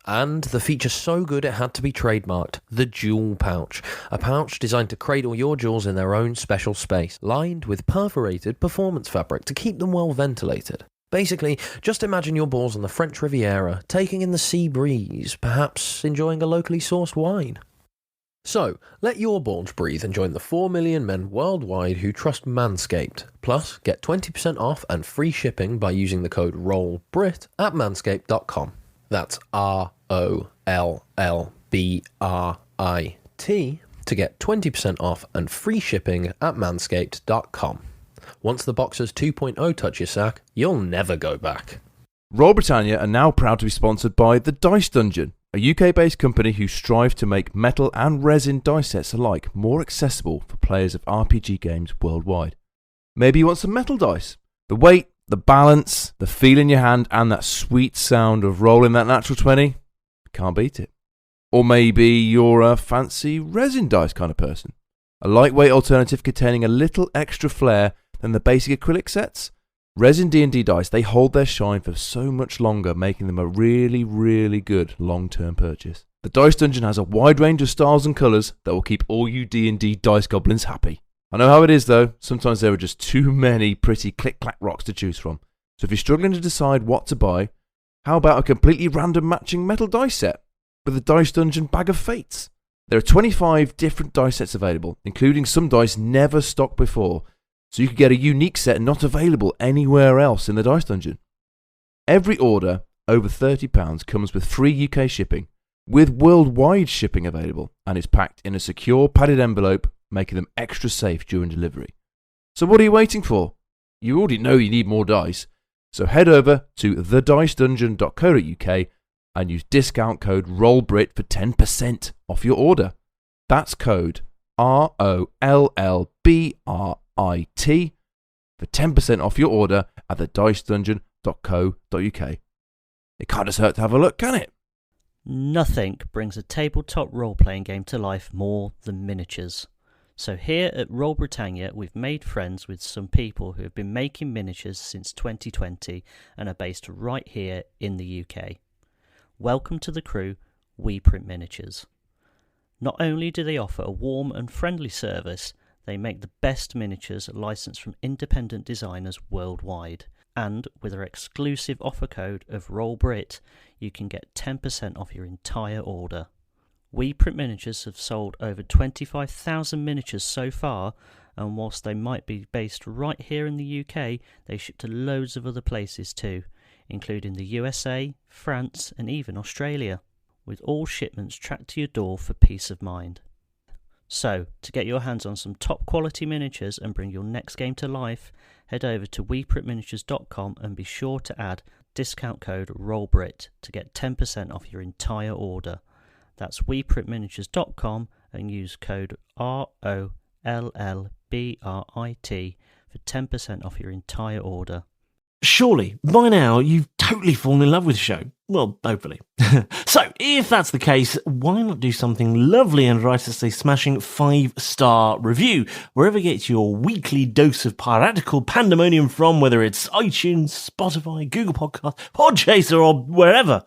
And the feature's so good it had to be trademarked, the Jewel Pouch. A pouch designed to cradle your jewels in their own special space, lined with perforated performance fabric to keep them well ventilated. Basically, just imagine your balls on the French Riviera, taking in the sea breeze, perhaps enjoying a locally sourced wine. So, let your balls breathe and join the 4 million men worldwide who trust Manscaped. Plus, get 20% off and free shipping by using the code ROLLBRIT at manscaped.com. That's ROLLBRIT to get 20% off and free shipping at manscaped.com. Once the Boxers 2.0 touch your sack, you'll never go back. Roll Britannia are now proud to be sponsored by The Dice Dungeon, a UK-based company who strive to make metal and resin dice sets alike more accessible for players of RPG games worldwide. Maybe you want some metal dice. The weight, the balance, the feel in your hand, and that sweet sound of rolling that natural 20, can't beat it. Or maybe you're a fancy resin dice kind of person. A lightweight alternative containing a little extra flair than the basic acrylic sets. Resin D&D dice, they hold their shine for so much longer, making them a really, really good long-term purchase. The Dice Dungeon has a wide range of styles and colours that will keep all you D&D dice goblins happy. I know how it is though, sometimes there are just too many pretty click-clack rocks to choose from. So if you're struggling to decide what to buy, how about a completely random matching metal dice set with the Dice Dungeon Bag of Fates? There are 25 different dice sets available, including some dice never stocked before, so you could get a unique set not available anywhere else in the Dice Dungeon. Every order over £30 comes with free UK shipping, with worldwide shipping available, and is packed in a secure padded envelope, making them extra safe during delivery. So what are you waiting for? You already know you need more dice, so head over to thedicedungeon.co.uk and use discount code ROLLBRIT for 10% off your order. That's code ROLLBRIT for 10% off your order at thedicedungeon.co.uk. It can't just hurt to have a look, can it? Nothing brings a tabletop role-playing game to life more than miniatures. So here at Roll Britannia, we've made friends with some people who have been making miniatures since 2020 and are based right here in the UK. Welcome to the crew, We Print Miniatures. Not only do they offer a warm and friendly service, they make the best miniatures licensed from independent designers worldwide. And with their exclusive offer code of ROLLBRIT, you can get 10% off your entire order. We Print Miniatures have sold over 25,000 miniatures so far, and whilst they might be based right here in the UK, they ship to loads of other places too, including the USA, France, and even Australia, with all shipments tracked to your door for peace of mind. So, to get your hands on some top quality miniatures and bring your next game to life, head over to weprintminiatures.com and be sure to add discount code ROLLBRIT to get 10% off your entire order. That's weprintminiatures.com and use code ROLLBRIT for 10% off your entire order. Surely, by now, you've totally fallen in love with the show. Well, hopefully. So, if that's the case, why not do something lovely and write us a smashing 5-star review, wherever you get your weekly dose of piratical pandemonium from, whether it's iTunes, Spotify, Google Podcasts, Podchaser, or wherever.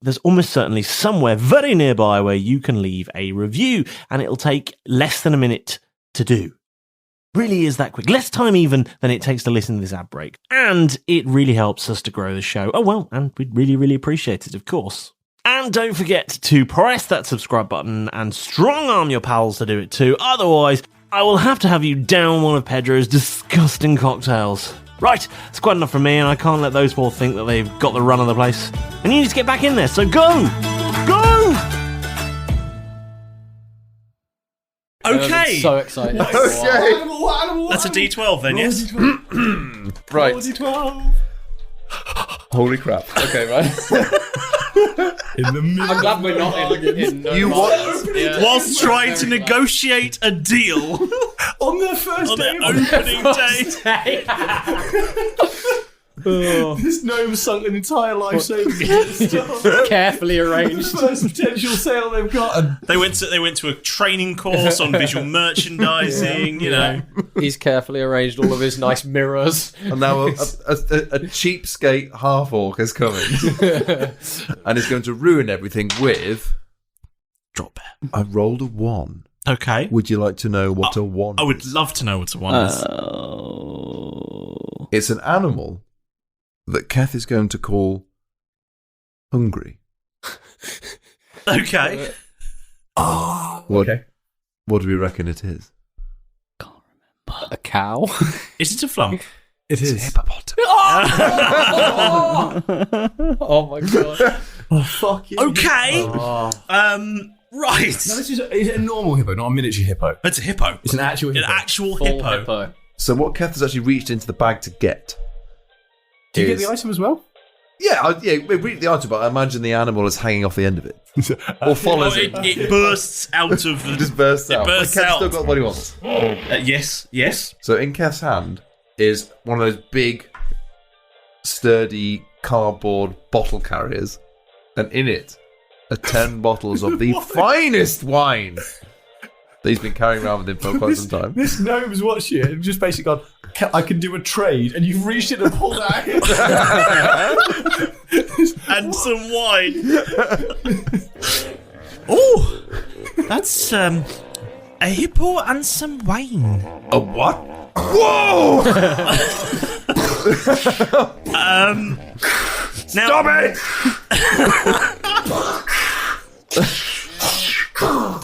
There's almost certainly somewhere very nearby where you can leave a review, and it'll take less than a minute to do. Really is that quick. Less time even than it takes to listen to this ad break. And it really helps us to grow the show. Oh well, and we'd really, really appreciate it, of course. And don't forget to press that subscribe button and strong-arm your pals to do it too. Otherwise, I will have to have you down one of Pedro's disgusting cocktails. Right, it's quite enough from me, and I can't let those four think that they've got the run of the place. And you need to get back in there, so go! Go! Okay. I'm so excited. Okay. That's a D12 then, yes? Right. D12. Holy crap. Okay, right. In the middle. I'm glad we're not in You what? Yeah. Whilst trying to negotiate a deal On their first on day. the opening day. This gnome sunk an entire life savings. Carefully arranged. First potential sale they've got. They went to a training course on visual merchandising, you know. He's carefully arranged all of his nice mirrors. And now a cheapskate half-orc is coming. And is going to ruin everything with... Drop bear. I rolled a 1. Okay. Would you like to know what a 1 I would love to know what a 1 is. It's an animal that Keth is going to call hungry. Okay. What do we reckon it is? A cow? Is it a flump? It is. Hippopotamus. Oh my god. Oh, fuck you. Okay. Right. No, is it a normal hippo, not a miniature hippo? It's a hippo. It's an actual hippo. An actual Full hippo. So what Keth has actually reached into the bag to get. Do you get the item as well? Yeah, we read the item, but I imagine the animal is hanging off the end of it. Or follows it. It bursts out of the... It just bursts out. It bursts Keth's out. still got what he wants. Yes. So in Keth's hand is one of those big, sturdy cardboard bottle carriers, and in it are 10 bottles of the finest wine that he's been carrying around with him for quite some time. This gnome's watching it and just basically gone, I can do a trade, and you've reached in and pulled out. And some wine. Oh, that's a hippo and some wine. A what? Whoa! Stop it!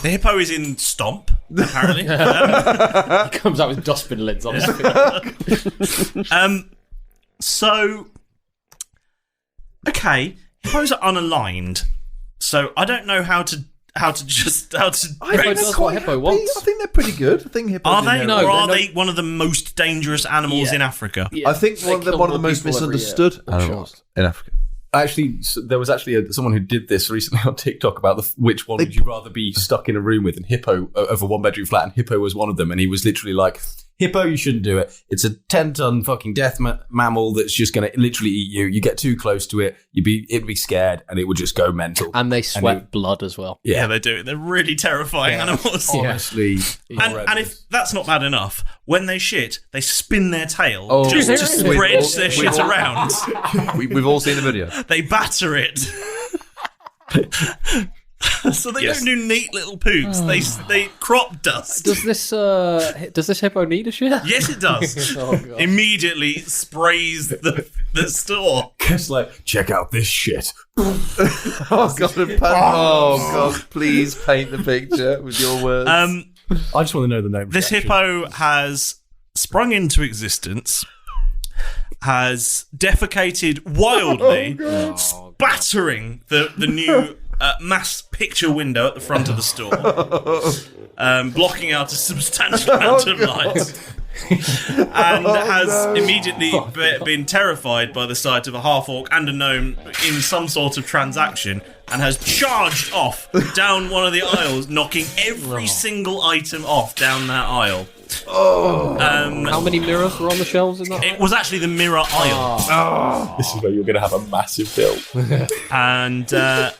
The hippo is in stomp, apparently. He comes out with dustbin lids on his feet. So, okay, hippos are unaligned, so I don't know how to I think does what hippo wants. I think they're pretty good. I think hippos Are they? No, or are they're they one of the most dangerous animals in Africa? Yeah. I think one of the most misunderstood animals in Africa. Actually, there was actually someone who did this recently on TikTok about which one would you rather be stuck in a room with, and hippo of a 1-bedroom flat, and hippo was one of them, and he was literally like, hippo, you shouldn't do it. It's a 10-ton fucking death mammal that's just going to literally eat you. You get too close to it, it'd be scared, and it would just go mental. And they sweat blood as well. Yeah, they do. They're really terrifying animals. Honestly. And if that's not bad enough, when they shit, they spin their tail Oh, just to seriously? spread their shit around. We've all seen the video. They batter it. So they don't do neat little poops. They crop dust. Does this hippo need a shit? Yes, it does. Oh, God. Immediately sprays the store. Just like, check out this shit. Oh God, please paint the picture with your words. I just want to know the name. This hippo has sprung into existence, has defecated wildly, spattering the new mass picture window at the front of the store, blocking out a substantial amount of light, and has immediately been terrified by the sight of a half-orc and a gnome in some sort of transaction, and has charged off down one of the aisles, knocking every single item off down that aisle. How many mirrors were on the shelves in that? It was actually the mirror aisle. This is where you're going to have a massive bill. And the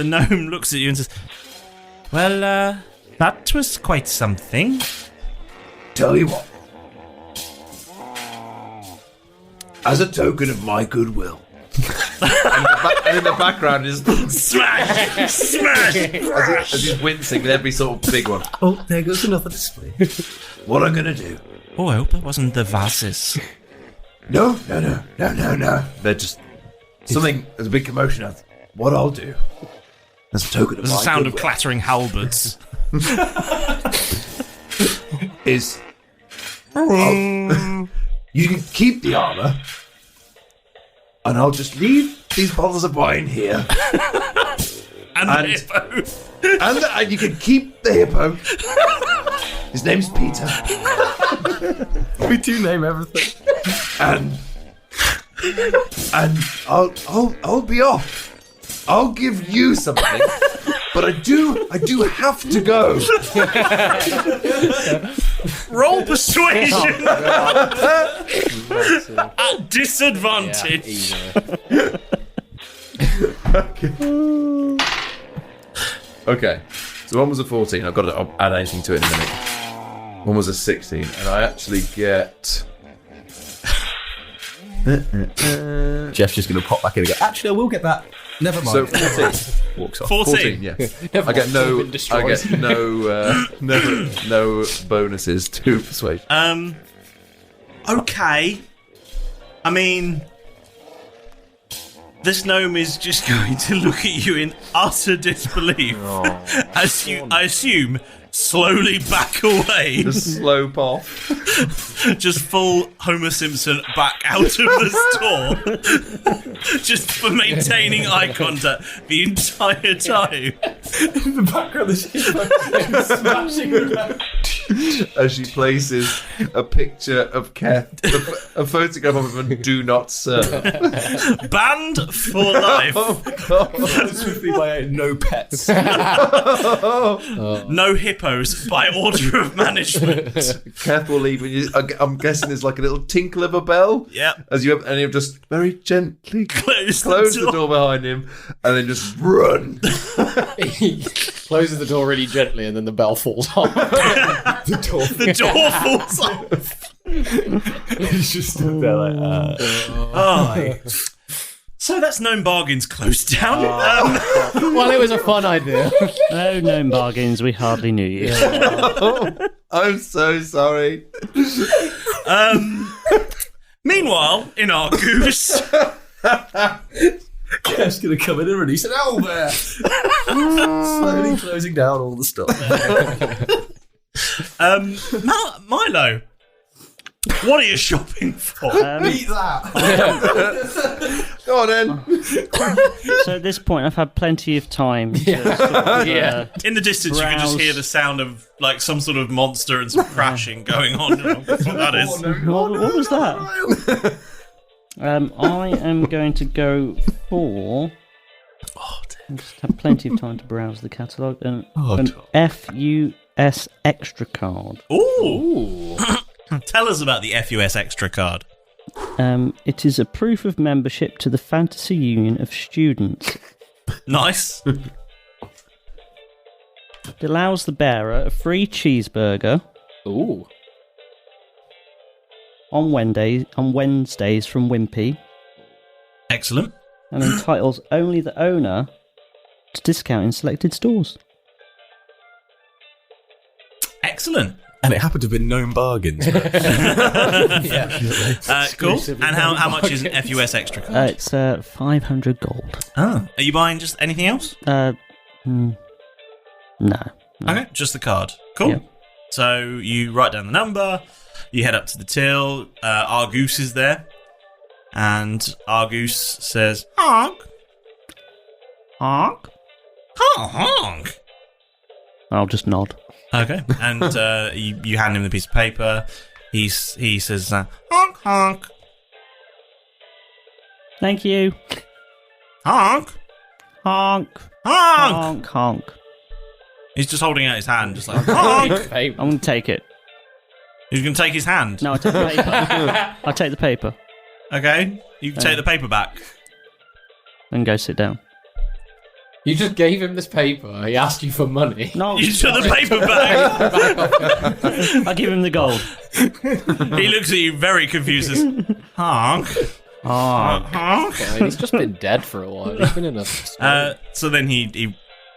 gnome looks at you and says, "Well, that was quite something." Tell you what. As a token of my goodwill. and in the background is smash. As he's wincing with every sort of big one. Oh, there goes another display. What I'm going to do. Oh, I hope it wasn't the vases. No. They're just something. There's a big commotion out there. What I'll do, as a token of There's my a sound of goodwill, clattering halberds. is You can keep the armour, and I'll just leave these bottles of wine here. And the hippo. And you can keep the hippo. His name's Peter. We do name everything. And I'll be off. I'll give you something, but I do have to go. Roll persuasion at disadvantage. Okay, so one was a 14. I've got to add anything to it in a minute. One was a 16, and I actually get. Jeff's just going to pop back in and go, actually, I will get that. Never mind. So 14. Walks off. 14. Yeah. Never I get mind, no bonuses to persuasion. Okay. I mean, this gnome is just going to look at you in utter disbelief as you, I assume, slowly back away. Just slope off. Just full Homer Simpson back out of the store. Just for maintaining eye contact the entire time. In the background, there's smashing around. As she places a picture of Keth, a photograph of him, and do not serve. Banned for life. Swiftly by no pets. No hippos by order of management. Keth will leave, and I'm guessing there's like a little tinkle of a bell. Yep. As you and you just very gently Close the door behind him, and then just run. He closes the door really gently, and then the bell falls off. The door falls off. He's just stood there like, Oh. So that's Gnome Bargains closed down. Well, it was a fun idea. Oh, Gnome Bargains, we hardly knew you. I'm so sorry. Meanwhile, in our goose. Kev's going to come in and release an owlbear. Slowly closing down all the stuff. Milo, what are you shopping for? Eat that. Go on then. So at this point, I've had plenty of time to sort of, In the distance, you can just hear the sound of like some sort of monster and some crashing going on. What that is. What was that? I am going to go for. I just have plenty of time to browse the catalogue. An FUS extra card. Ooh. Tell us about the FUS extra card. It is a proof of membership to the Fantasy Union of Students. Nice. It allows the bearer a free cheeseburger. Ooh. On Wednesdays from Wimpy. Excellent. And entitles only the owner to discount in selected stores. Excellent. And it happened to have been Gnome Bargains. Cool. And how much is an FUS extra card? It's 500 gold. Oh. Are you buying just anything else? No. Okay, just the card. Cool. Yeah. So you write down the number, you head up to the till, Argoose is there, and Argoose says, honk. Honk? Honk. I'll just nod. Okay, and you hand him the piece of paper. He says, honk, honk. Thank you. Honk. Honk. Honk. Honk. Honk. He's just holding out his hand, just like, honk. I'm going to take it. He's going to take his hand? No, I'll take the paper. I'll take the paper. Okay, you can take the paper back. And go sit down. You just gave him this paper. He asked you for money. No, you took the paper back. I give him the gold. He looks at you very confused. Honk. Honk. Honk. He's just been dead for a while. He's been in a. So then he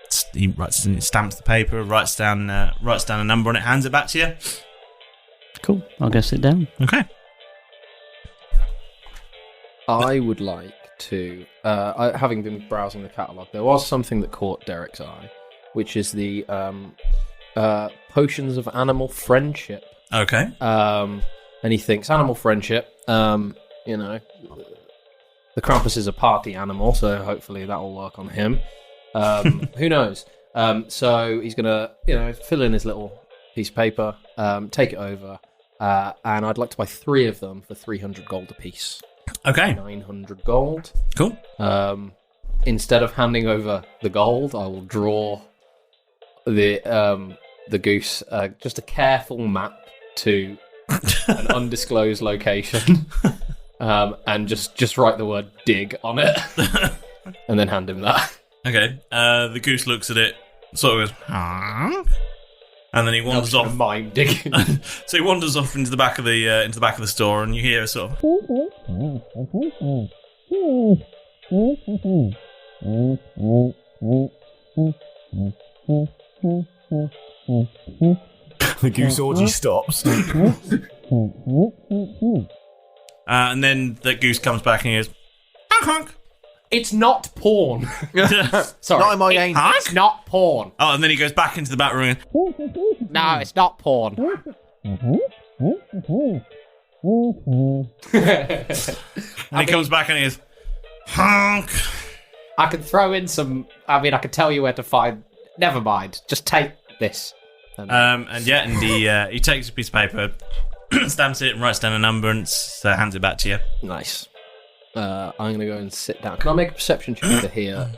stamps the paper, writes down a number on it, hands it back to you. Cool. I'll go sit down. Okay. I would like to, having been browsing the catalogue, there was something that caught Derek's eye, which is the potions of animal friendship. Okay. and he thinks animal friendship. The Krampus is a party animal, so hopefully that will work on him. Who knows? So he's gonna, fill in his little piece of paper, take it over, and I'd like to buy 3 of them for 300 gold apiece. Okay. 900 gold. Cool. Instead of handing over the gold, I will draw the goose just a careful map to an undisclosed location, and just write the word dig on it, and then hand him that. Okay. The goose looks at it, sort of goes, honk, and then he wanders off. Mind digging. So he wanders off into the back of the store, and you hear a sort of. The goose orgy stops. And then the goose comes back and he goes, honk honk. It's not porn. Sorry. Not in my game. It's not porn. Oh, and then he goes back into the back room and No, it's not porn. he comes back and he goes, honk. I could throw in some. I could tell you where to find. Never mind. Just take this. He takes a piece of paper, stamps it, and writes down a number, and hands it back to you. Nice. I'm going to go and sit down. Can I make a perception check to hear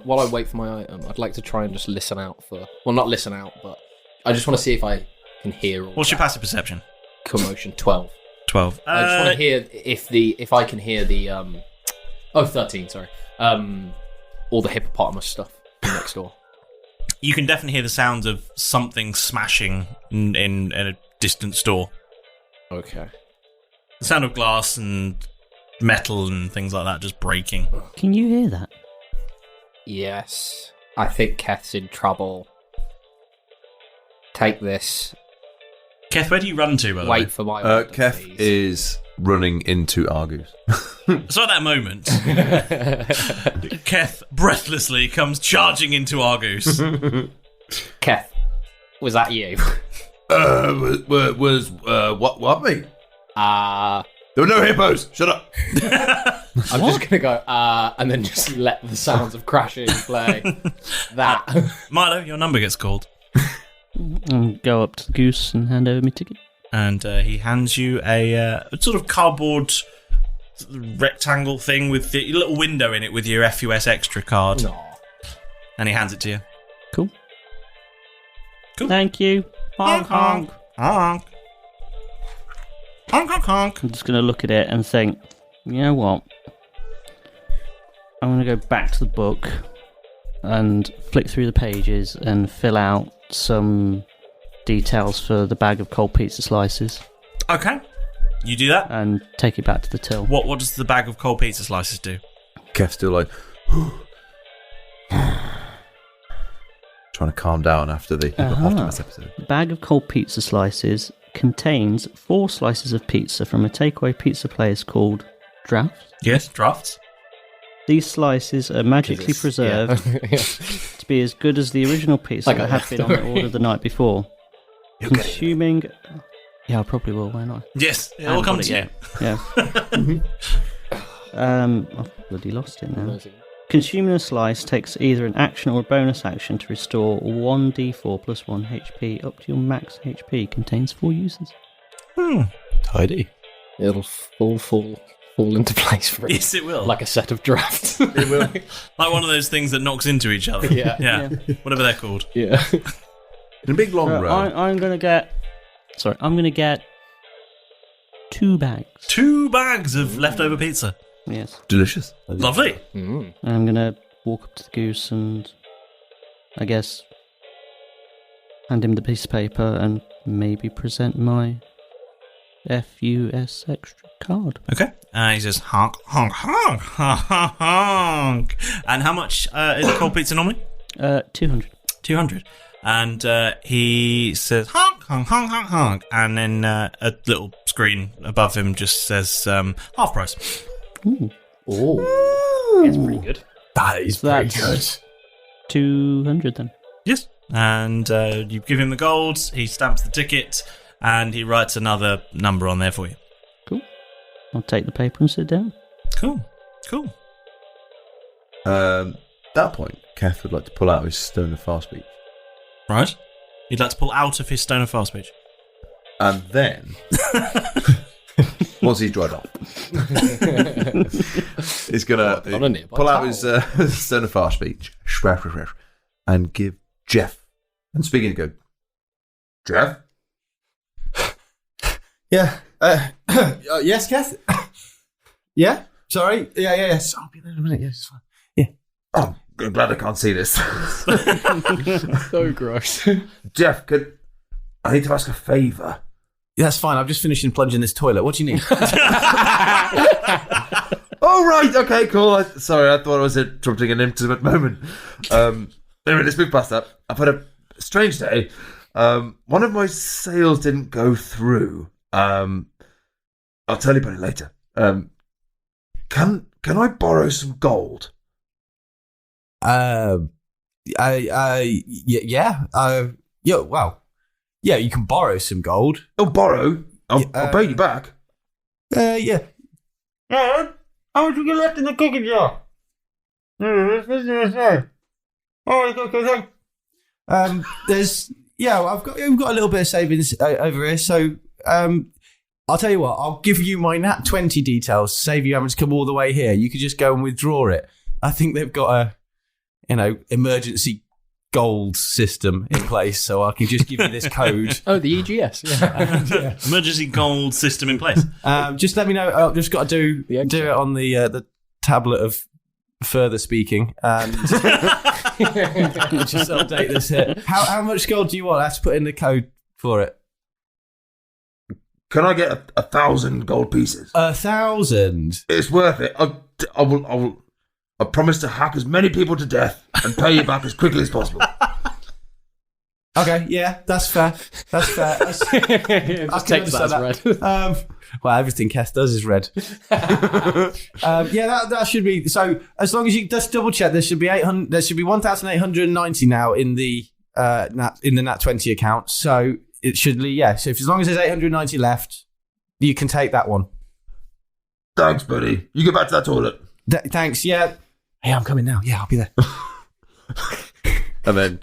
while I wait for my item? I'd like to try and just listen out for. Well, not listen out, but I just want to see if I can hear. What's your passive perception? Commotion 12. 12. I just want to hear if I can hear the 13. Sorry. All the hippopotamus stuff from next door. You can definitely hear the sounds of something smashing in a distant store. Okay. The sound of glass and metal and things like that just breaking. Can you hear that? Yes. I think Keth's in trouble. Take this. Keth, where do you run to, by the way? Wait for my order, Keth please. is running into Argus. So at that moment, Keth breathlessly comes charging into Argus. Keth, was that you? What me? There were no hippos. Shut up. I'm just gonna go and then just let the sounds of crashing play. That Milo, your number gets called. Go up to the goose and hand over my ticket. And he hands you a sort of cardboard rectangle thing with the little window in it with your FUS extra card. No. And he hands it to you. Cool. Thank you. Honk honk. Honk. Honk honk honk. I'm just going to look at it and think, you know what? I'm going to go back to the book and flick through the pages and fill out some details for the bag of cold pizza slices. Okay. You do that? And take it back to the till. What does the bag of cold pizza slices do? Kev's still like trying to calm down after the hippopotamus episode. The bag of cold pizza slices contains 4 slices of pizza from a takeaway pizza place called Dath. Yes, drafts. These slices are magically preserved to be as good as the original pizza that had been on the order the night before. Consuming... Yeah, I probably will, why not? Yes, it will come to you. Yeah. I've bloody lost it now. Consuming a slice takes either an action or a bonus action to restore 1d4 plus 1 HP up to your max HP. Contains 4 uses. Tidy. It'll fall into place for it. Yes, it will. Like a set of drafts. It will. Like one of those things that knocks into each other. Yeah. Whatever they're called. Yeah. In a big long row. I'm going to get 2 bags. 2 bags of leftover pizza. Yes. Delicious. Lovely. And I'm going to walk up to the goose and, I guess, hand him the piece of paper and maybe present my FUS extra card. Okay. He says, honk, honk, honk, honk, honk. And how much is a cold pizza normally? 200. 200. And he says, honk, honk, honk, honk, honk. And then a little screen above him just says, half price. Ooh. Oh. It's pretty good. That is pretty good. 200 then. Yes. And you give him the gold, he stamps the ticket, and he writes another number on there for you. Cool. I'll take the paper and sit down. Cool. At that point, Keth would like to pull out his Stone of Far Speech. Right. He'd like to pull out of his Stone of Far Speech. And then, once he's dried off, he's going to pull out his Stone of Far Speech and give Jeff, and speaking to go, Jeff? Yeah. Yes, Keth? Yeah? Sorry? Yes. I'll be there in a minute. Yeah, it's fine. Yeah. Oh, I'm glad I can't see this. So gross. Jeff, I need to ask a favour. Yeah, that's fine. I've just finished plunging this toilet. What do you need? Oh, right. Okay, cool. Sorry, I thought I was interrupting an intimate moment. Anyway, let's move past that. I've had a strange day. One of my sales didn't go through. I'll tell you about it later. Can I borrow some gold? Yeah, you can borrow some gold. Oh, borrow? I'll pay you back. Yeah. How much we got left in the cooking jar? We've got a little bit of savings over here. So, I'll tell you what. I'll give you my Nat 20 details. Save you having to come all the way here. You could just go and withdraw it. I think they've got a, emergency gold system in place, so I can just give you this code. Oh, the EGS. Yeah. Emergency gold system in place. Just let me know. I've just got to do it on the tablet of further speaking, and just update this here. How much gold do you want? I have to put in the code for it. Can I get 1,000 gold pieces? 1,000? It's worth it. I promise to hack as many people to death and pay you back as quickly as possible. Okay, yeah, that's fair. Just take that as red. Well, everything Keth does is red. That should be. So as long as you just double check, there should be 800. There should be 1,890 now in the Nat 20 account. So it should. Yeah. So as long as there's 890 left, you can take that one. Thanks, buddy. You get back to that toilet. Thanks. Yeah. Hey, I'm coming now. Yeah, I'll be there. And then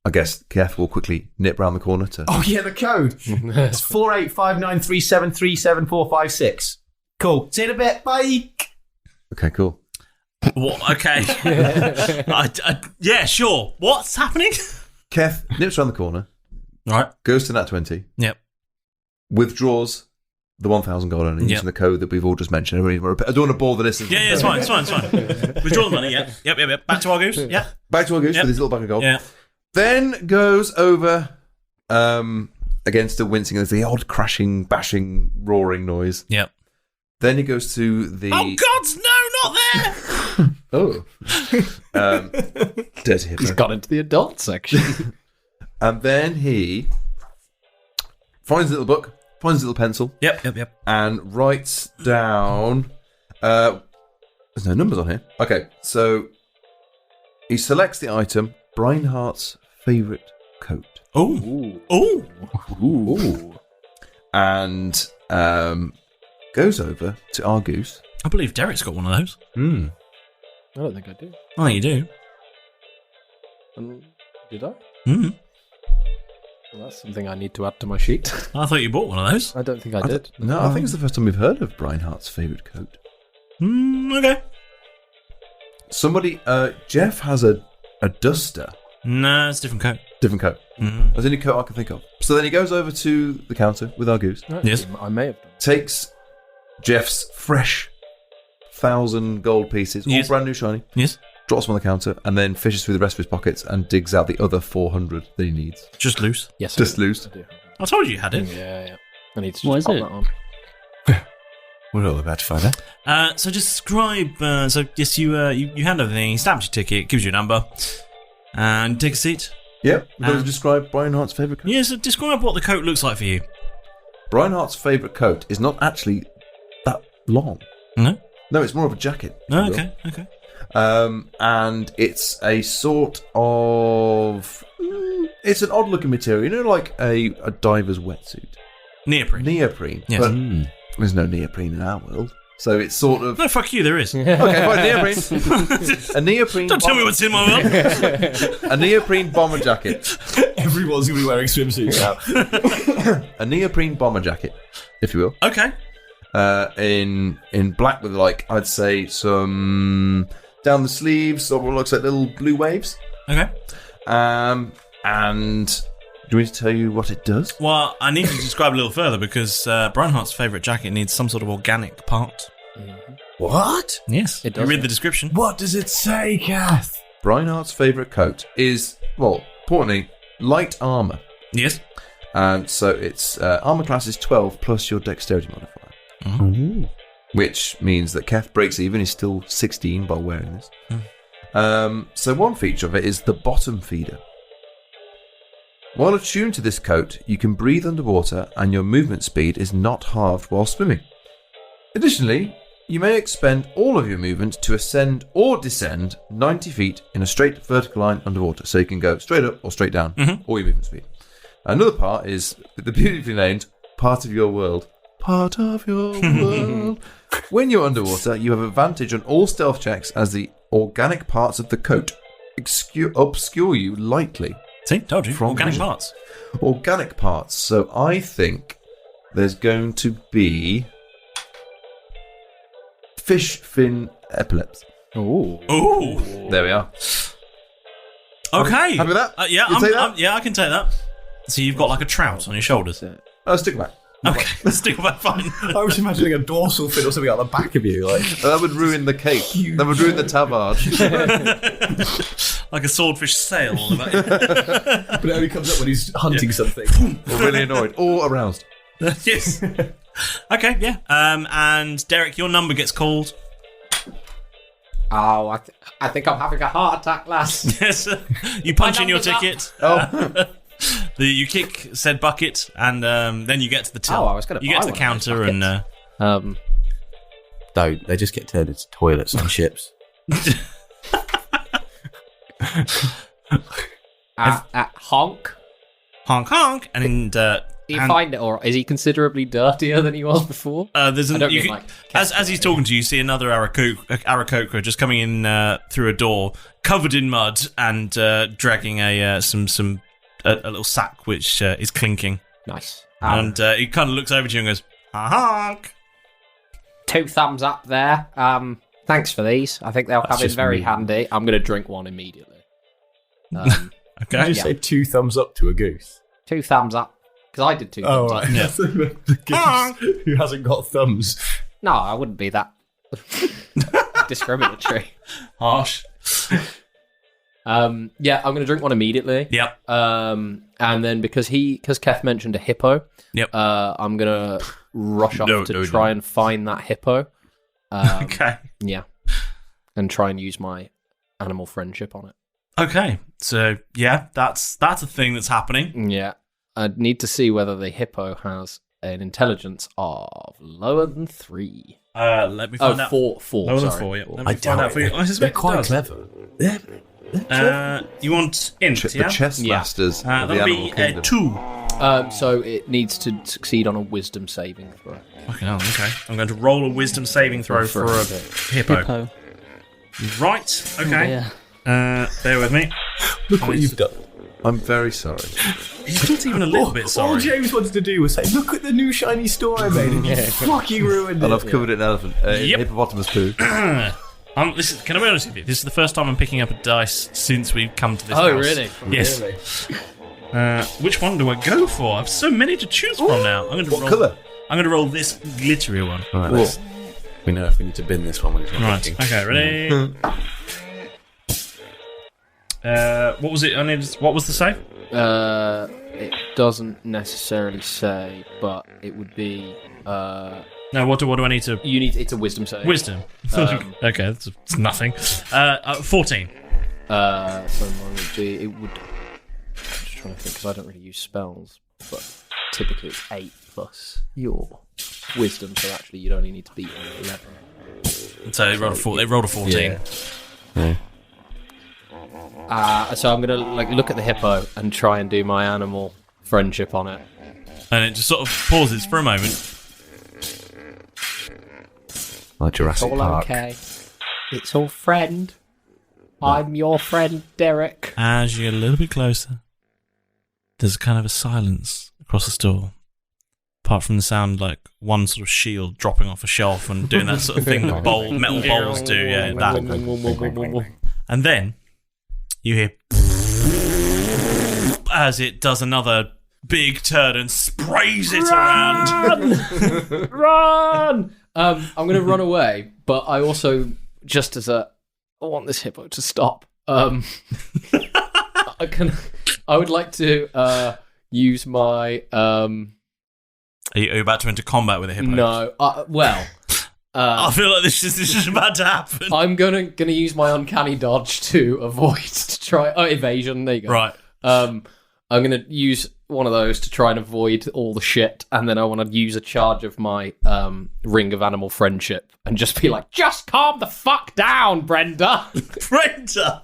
I guess Keth will quickly nip round the corner to... Oh, yeah, the code. It's 485937374456. Cool. See you in a bit. Bye. Okay, cool. What? Okay. Yeah, sure. What's happening? Keth nips round the corner. Right. Goes to Nat 20. Yep. Withdraws the 1,000 gold only using the code that we've all just mentioned. I don't want to bore the listeners. Yeah, it's fine. Withdraw the money, Yep. Back to our goose, yeah. Back to our goose with his little bag of gold. Yeah. Then goes over against the wincing. There's the odd crashing, bashing, roaring noise. Yep. Then he goes to the... Oh, gods, no, not there! Dirty hippo. He's got into the adult section. And then he finds a little book, finds a little pencil. Yep. And writes down... there's no numbers on here. Okay, so he selects the item, Brinehart's favourite coat. Ooh. And goes over to our goose. I believe Derek's got one of those. I don't think I do. I think you do. Did I? Mm. Well, that's something I need to add to my sheet. I thought you bought one of those. I don't think I did. I think it's the first time we've heard of Brinehart's favourite coat. Okay. Somebody, Jeff has a duster. No, it's a different coat. Different coat. That's the only coat I can think of. So then he goes over to the counter with our goose. Yes. I may have done. Takes Jeff's fresh 1,000 gold pieces, all brand new shiny. Yes. Drops them on the counter and then fishes through the rest of his pockets and digs out the other 400 that he needs. Just loose? Yes. Just loose. I told you had it. Yeah. I need to What just is pop it? that on. We're all about to find out. So describe... yes, you hand over the thing, he stamps your ticket, gives you a number, and take a seat. Yep. We're going to describe Brinehart's favourite coat. Yeah, so describe what the coat looks like for you. Brinehart's favourite coat is not actually that long. No? No, it's more of a jacket. Oh, okay. And it's a sort of... It's an odd-looking material. You know, like a diver's wetsuit. Neoprene. Yes. But there's no neoprene in our world. So it's sort of... No, fuck you, there is. Okay, fine, neoprene. A neoprene... Don't tell me what's in my world. A neoprene bomber jacket. Everyone's going to be wearing swimsuits now. A neoprene bomber jacket, if you will. Okay. In black with, like, I'd say some... down the sleeves, sort of what looks like little blue waves. Okay. And... do we need to tell you what it does? Well, I need to describe a little further because Brianhart's favourite jacket needs some sort of organic part. What? Yes. It You does. read the description. What does it say, Keth? Brianhart's favourite coat is, well, importantly, light armour. Yes. And so it's armour class is 12 plus your dexterity modifier. Mm-hmm. Which means that Keth breaks even. He's still 16 by wearing this. So one feature of it is the bottom feeder. While attuned to this coat, you can breathe underwater and your movement speed is not halved while swimming. Additionally, you may expend all of your movement to ascend or descend 90 feet in a straight vertical line underwater. So you can go straight up or straight down, or your movement speed. Another part is the beautifully named Part of Your World. Part of your world. When you're underwater, you have advantage on all stealth checks as the organic parts of the coat obscure you lightly. See, told you. Organic vision. parts. Organic parts. So I think there's going to be fish fin epaulets. Ooh. There we are. Okay. Happy with that? Yeah, You take that? yeah, I can take that. So you've got like a trout on your shoulders. Stick back. Okay, stick back, fine. I was imagining a dorsal fin or something on the back of you. Like that would ruin the cake. That would ruin the tabard. Like a swordfish sail. But it only comes up when he's hunting something. Or really annoyed. Or aroused. Yes. Okay, yeah. And Derek, your number gets called. Oh, I think I'm having a heart attack, lass. Yes. You punch in your number's ticket. You kick said bucket, and then you get to the till. Oh, I was going to You get to the counter, and Don't. They just get turned into toilets on ships. Honk. Honk, honk, and You find it, or is he considerably dirtier than he was before? There's I an, don't you mean, can, like, as he's talking to you, you see another Aarakocra just coming in through a door, covered in mud, and dragging a little sack which is clinking. Nice. And he kind of looks over to you and goes, honk. 2 thumbs up there. Thanks for these. I think they'll come in very handy. I'm going to drink one immediately. Okay. Did you say 2 thumbs up to a goose? 2 thumbs up. Because I did 2 thumbs up. Yeah. The goose who hasn't got thumbs. No, I wouldn't be that discriminatory. Harsh. Yeah, I'm going to drink one immediately. Yep. And then because Keth mentioned a hippo, yep. I'm going to rush off to try and find that hippo. Okay. Yeah. And try and use my animal friendship on it. Okay. So, yeah, that's a thing that's happening. Yeah. I'd need to see whether the hippo has an intelligence of lower than 3. Let me find out. 4. Lower than Sorry. 4, yeah. Let I me find out for you. I suspect They're quite it does. clever. You want int, The yeah? chess masters of the that'll animal be kingdom. 2. So it needs to succeed on a wisdom saving throw. Fucking hell, okay. I'm going to roll a wisdom saving throw for a hippo. Right, okay. Bear with me. Look what you've done. I'm very sorry. He's not even a little bit All sorry. James wanted to do was say, look at the new shiny store I made, and you fucking ruined it. And I've covered it in elephant. Hippopotamus poo. Listen, can I be honest with you? This is the first time I'm picking up a dice since we've come to this Oh, house. really? Yes. Really? Which one do I go for? I have so many to choose from now. I'm going to What colour? I'm going to roll this glittery one. Right, we know if we need to bin this one when it's not Right. working. Okay. Ready? What was it? What was the save? It doesn't necessarily say, but it would be. No. What do I need to? You need. It's a wisdom save. Wisdom. Okay, that's nothing. 14. So mine would be. It would. I'm just trying to think because I don't really use spells, but typically it's 8 plus your wisdom. So actually, you'd only need to beat 11. So they rolled a 14. Yeah. So I'm gonna look at the hippo and try and do my animal friendship on it. And it just sort of pauses for a moment. Like Jurassic It's all Park. okay. It's all friend. I'm your friend, Derek. As you get a little bit closer, there's kind of a silence across the store. Apart from the sound like one sort of shield dropping off a shelf and doing that sort of thing that metal bowls do. Yeah, that. And then you hear as it does another big turd and sprays it around. Run! I'm going to run away, but I also, I want this hippo to stop. I would like to use my. Are you about to enter combat with a hippo? No. I feel like this is about to happen. I'm gonna use my uncanny dodge to evasion. There you go. Right. I'm gonna use one of those to try and avoid all the shit, and then I want to use a charge of my ring of animal friendship and just be like, just calm the fuck down, Brenda. Brenda.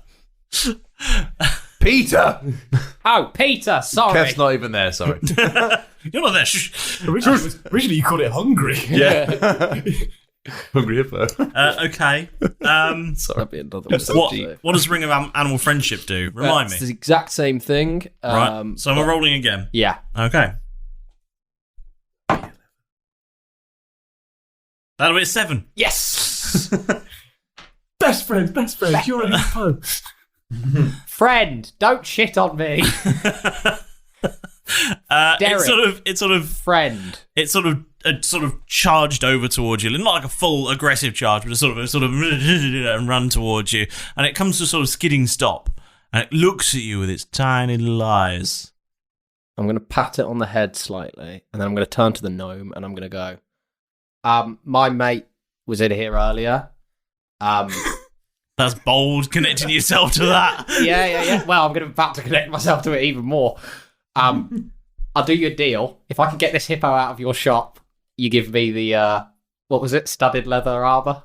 Peter. Oh, Peter. Sorry. Keth's not even there. Sorry. You're not there. Originally, you called it hungry. Yeah. Hungry hippo. Okay. Sorry. What does Ring of Animal Friendship do? Remind me. It's the exact same thing. Right. So we're rolling again. Yeah. Okay. That'll be a 7. Yes. Best friend. You're a hippo. Friend, don't shit on me. Derek, It's sort of friend. It's sort of charged over towards you, not like a full aggressive charge, but a sort of and run towards you, and it comes to a sort of skidding stop, and it looks at you with its tiny little eyes. I'm going to pat it on the head slightly, and then I'm going to turn to the gnome, and I'm going to go, my mate was in here earlier. That's bold, connecting yourself to that. Yeah. Well, I'm about to connect myself to it even more. I'll do you a deal. If I can get this hippo out of your shop, you give me the, what was it, studded leather armour?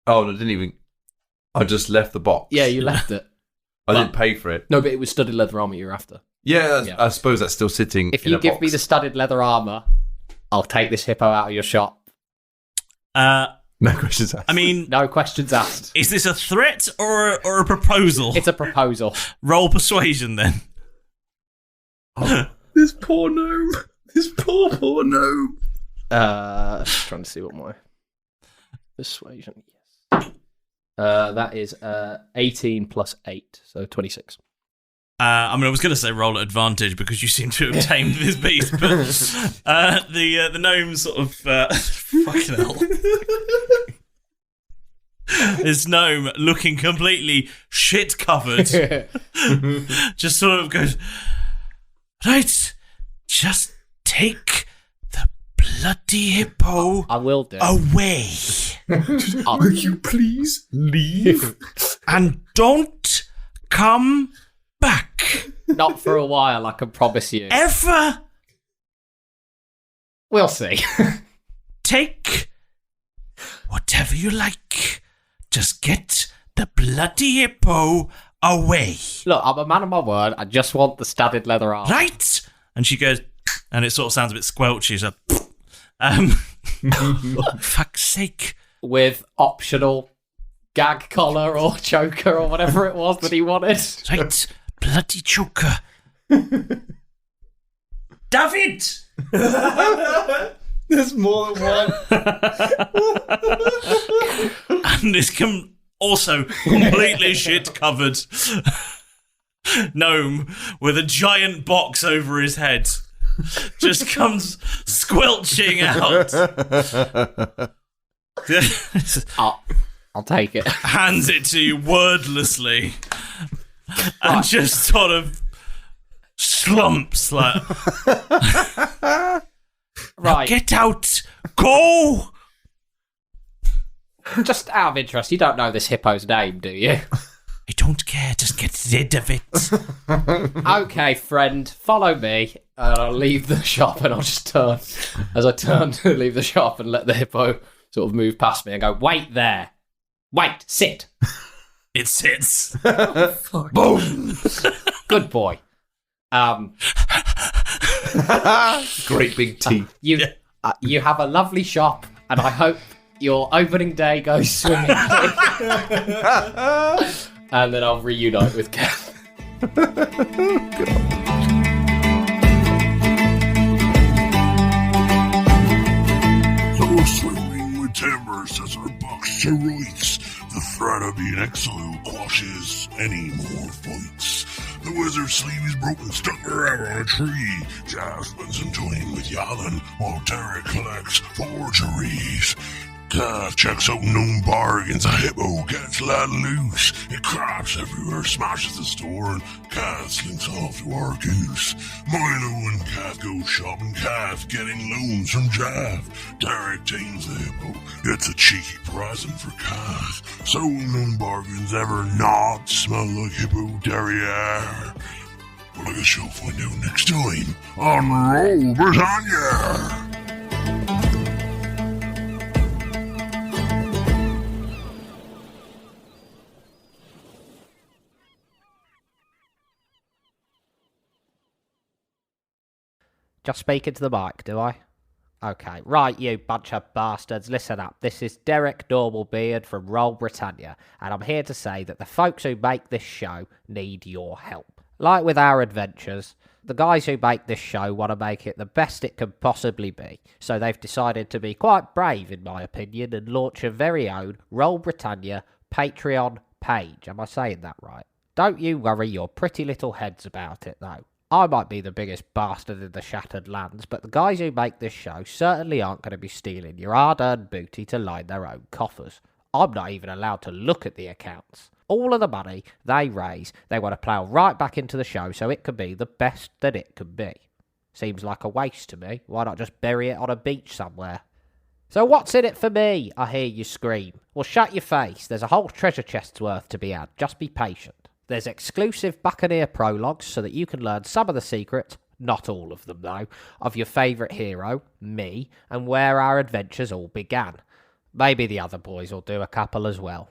Oh, I didn't even... I just left the box. Yeah, you left it. I didn't pay for it. No, but it was studded leather armour you're after. Yeah, I suppose that's still sitting If in you a give box. me the studded leather armour, I'll take this hippo out of your shop. No questions asked. I mean... No questions asked. Is this a threat or a proposal? It's a proposal. Roll persuasion, then. This poor gnome. This poor gnome. Just trying to see what my persuasion. Yes. That is 18 plus 8, so 26. I was going to say roll at advantage because you seem to have tamed this beast, but the gnome sort of fucking hell. This gnome, looking completely shit covered, just sort of goes, right, just take the bloody hippo. I will do. Away. Will you please leave? And don't come back. Not for a while, I can promise you. Ever. We'll see. Take whatever you like. Just get the bloody hippo away. Look, I'm a man of my word. I just want the studded leather arm. Right. And she goes, and it sort of sounds a bit squelchy. She's like, fuck's sake. With optional gag collar or choker or whatever it was that he wanted. Right. Bloody choker. David! There's more than one. And this also completely shit covered gnome with a giant box over his head just comes squelching out. I'll take it. Hands it to you wordlessly and just sort of slumps like, right. Get out, go. Just out of interest, you don't know this hippo's name, do you? I don't care, just get rid of it. Okay, friend, follow me. And I'll leave the shop and I'll just turn. As I turn to leave the shop and let the hippo sort of move past me and go, wait there. Wait, sit. It sits. Bones. Good boy. Great big teeth. You have a lovely shop, and I hope your opening day goes swimmingly. And then I'll reunite with Keth. So swimming with timbers as our bucks to rights. The threat of being exiled quashes any more fights. The wizard's sleeve is broken, stuck forever on a tree. Jav spends some time with Yalan while Derek collects forgeries. Keth checks out known bargains. A hippo gets let loose. It craps everywhere, smashes the store, and Keth slinks off to our goose. Milo and Keth go shopping. Keth getting loans from Jav. Derek tames the hippo. It's a cheeky present for Keth. So known bargains ever not smell like hippo derriere. Well, I guess you'll find out next time on Roll Britannia. Just speaking to the mic, do I? Okay, right, you bunch of bastards, listen up. This is Derek Normalbeard from Roll Britannia, and I'm here to say that the folks who make this show need your help. Like with our adventures, the guys who make this show want to make it the best it can possibly be, so they've decided to be quite brave, in my opinion, and launch a very own Roll Britannia Patreon page. Am I saying that right? Don't you worry your pretty little heads about it, though. I might be the biggest bastard in the Shattered Lands, but the guys who make this show certainly aren't going to be stealing your hard-earned booty to line their own coffers. I'm not even allowed to look at the accounts. All of the money they raise, they want to plough right back into the show so it can be the best that it can be. Seems like a waste to me. Why not just bury it on a beach somewhere? So what's in it for me? I hear you scream. Well, shut your face. There's a whole treasure chest's worth to be had. Just be patient. There's exclusive Buccaneer prologues so that you can learn some of the secrets, not all of them though, of your favourite hero, me, and where our adventures all began. Maybe the other boys will do a couple as well.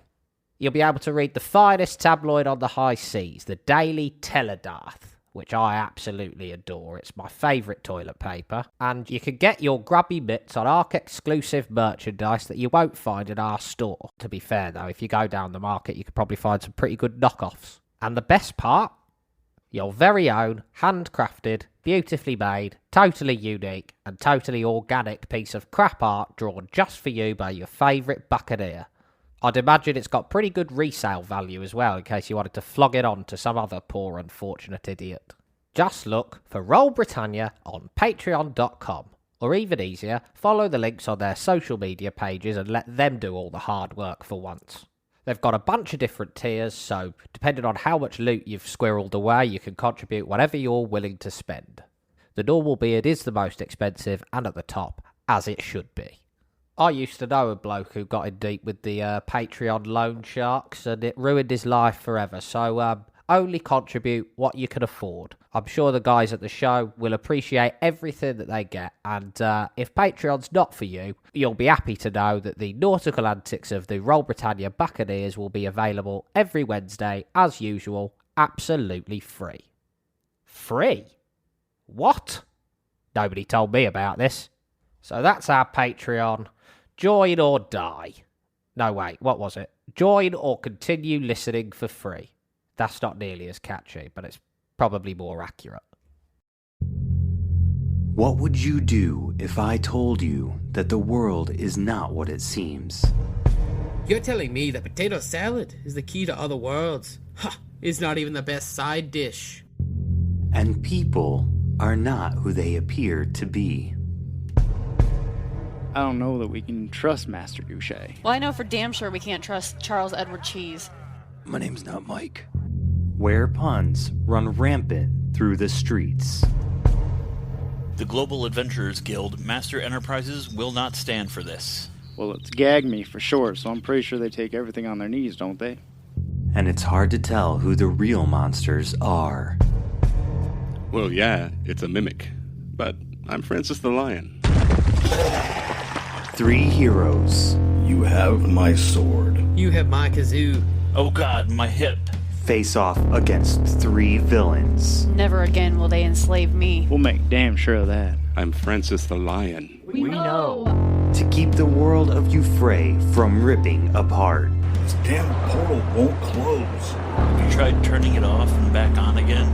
You'll be able to read the finest tabloid on the high seas, the Daily Dath, which I absolutely adore. It's my favourite toilet paper. And you can get your grubby mitts on ARC-exclusive merchandise that you won't find in our store. To be fair though, if you go down the market, you could probably find some pretty good knockoffs. And the best part, your very own, handcrafted, beautifully made, totally unique, and totally organic piece of crap art drawn just for you by your favourite Buccaneer. I'd imagine it's got pretty good resale value as well, in case you wanted to flog it on to some other poor unfortunate idiot. Just look for Roll Britannia on patreon.com, or even easier, follow the links on their social media pages and let them do all the hard work for once. They've got a bunch of different tiers, so depending on how much loot you've squirreled away, you can contribute whatever you're willing to spend. The Normalbeard is the most expensive and at the top, as it should be. I used to know a bloke who got in deep with the Patreon loan sharks, and it ruined his life forever, so only contribute what you can afford. I'm sure the guys at the show will appreciate everything that they get, and if Patreon's not for you, you'll be happy to know that the nautical antics of the Roll Britannia Buccaneers will be available every Wednesday, as usual, absolutely free. Free? What? Nobody told me about this. So that's our Patreon. Join or die. No, wait, what was it? Join or continue listening for free. That's not nearly as catchy, but it's probably more accurate. What would you do if I told you that the world is not what it seems? You're telling me that potato salad is the key to other worlds? Ha! It's not even the best side dish. And people are not who they appear to be. I don't know that we can trust Master Douche. Well, I know for damn sure we can't trust Charles Edward Cheese. My name's not Mike. Where puns run rampant through the streets. The Global Adventurers Guild Master Enterprises will not stand for this. Well, it's gag me for sure, so I'm pretty sure they take everything on their knees, don't they? And it's hard to tell who the real monsters are. Well, yeah, it's a mimic. But I'm Francis the Lion. 3 heroes. You have my sword. You have my kazoo. Oh god, my hip. Face off against 3 villains. Never again will they enslave me. We'll make damn sure of that. I'm Francis the Lion. We know. To keep the world of Euphrae from ripping apart. This damn portal won't close. Have you tried turning it off and back on again?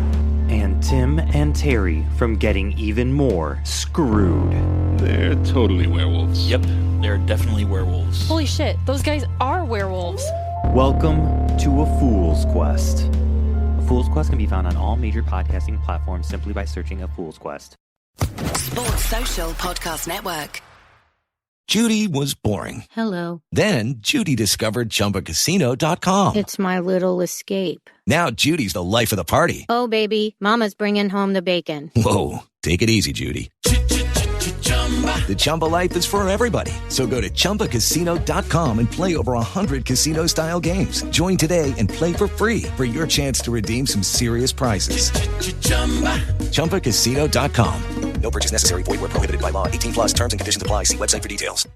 And Tim and Terry from getting even more screwed. They're totally werewolves. Yep, they're definitely werewolves. Holy shit, those guys are werewolves. Welcome to A Fool's Quest. A Fool's Quest can be found on all major podcasting platforms simply by searching A Fool's Quest. Sports Social Podcast Network. Judy was boring. Hello. Then Judy discovered ChumbaCasino.com. It's my little escape. Now Judy's the life of the party. Oh, baby, mama's bringing home the bacon. Whoa, take it easy, Judy. The Chumba life is for everybody. So go to ChumbaCasino.com and play over 100 casino-style games. Join today and play for free for your chance to redeem some serious prizes. ChumbaCasino.com. No purchase necessary. Void where prohibited by law. 18+ terms and conditions apply. See website for details.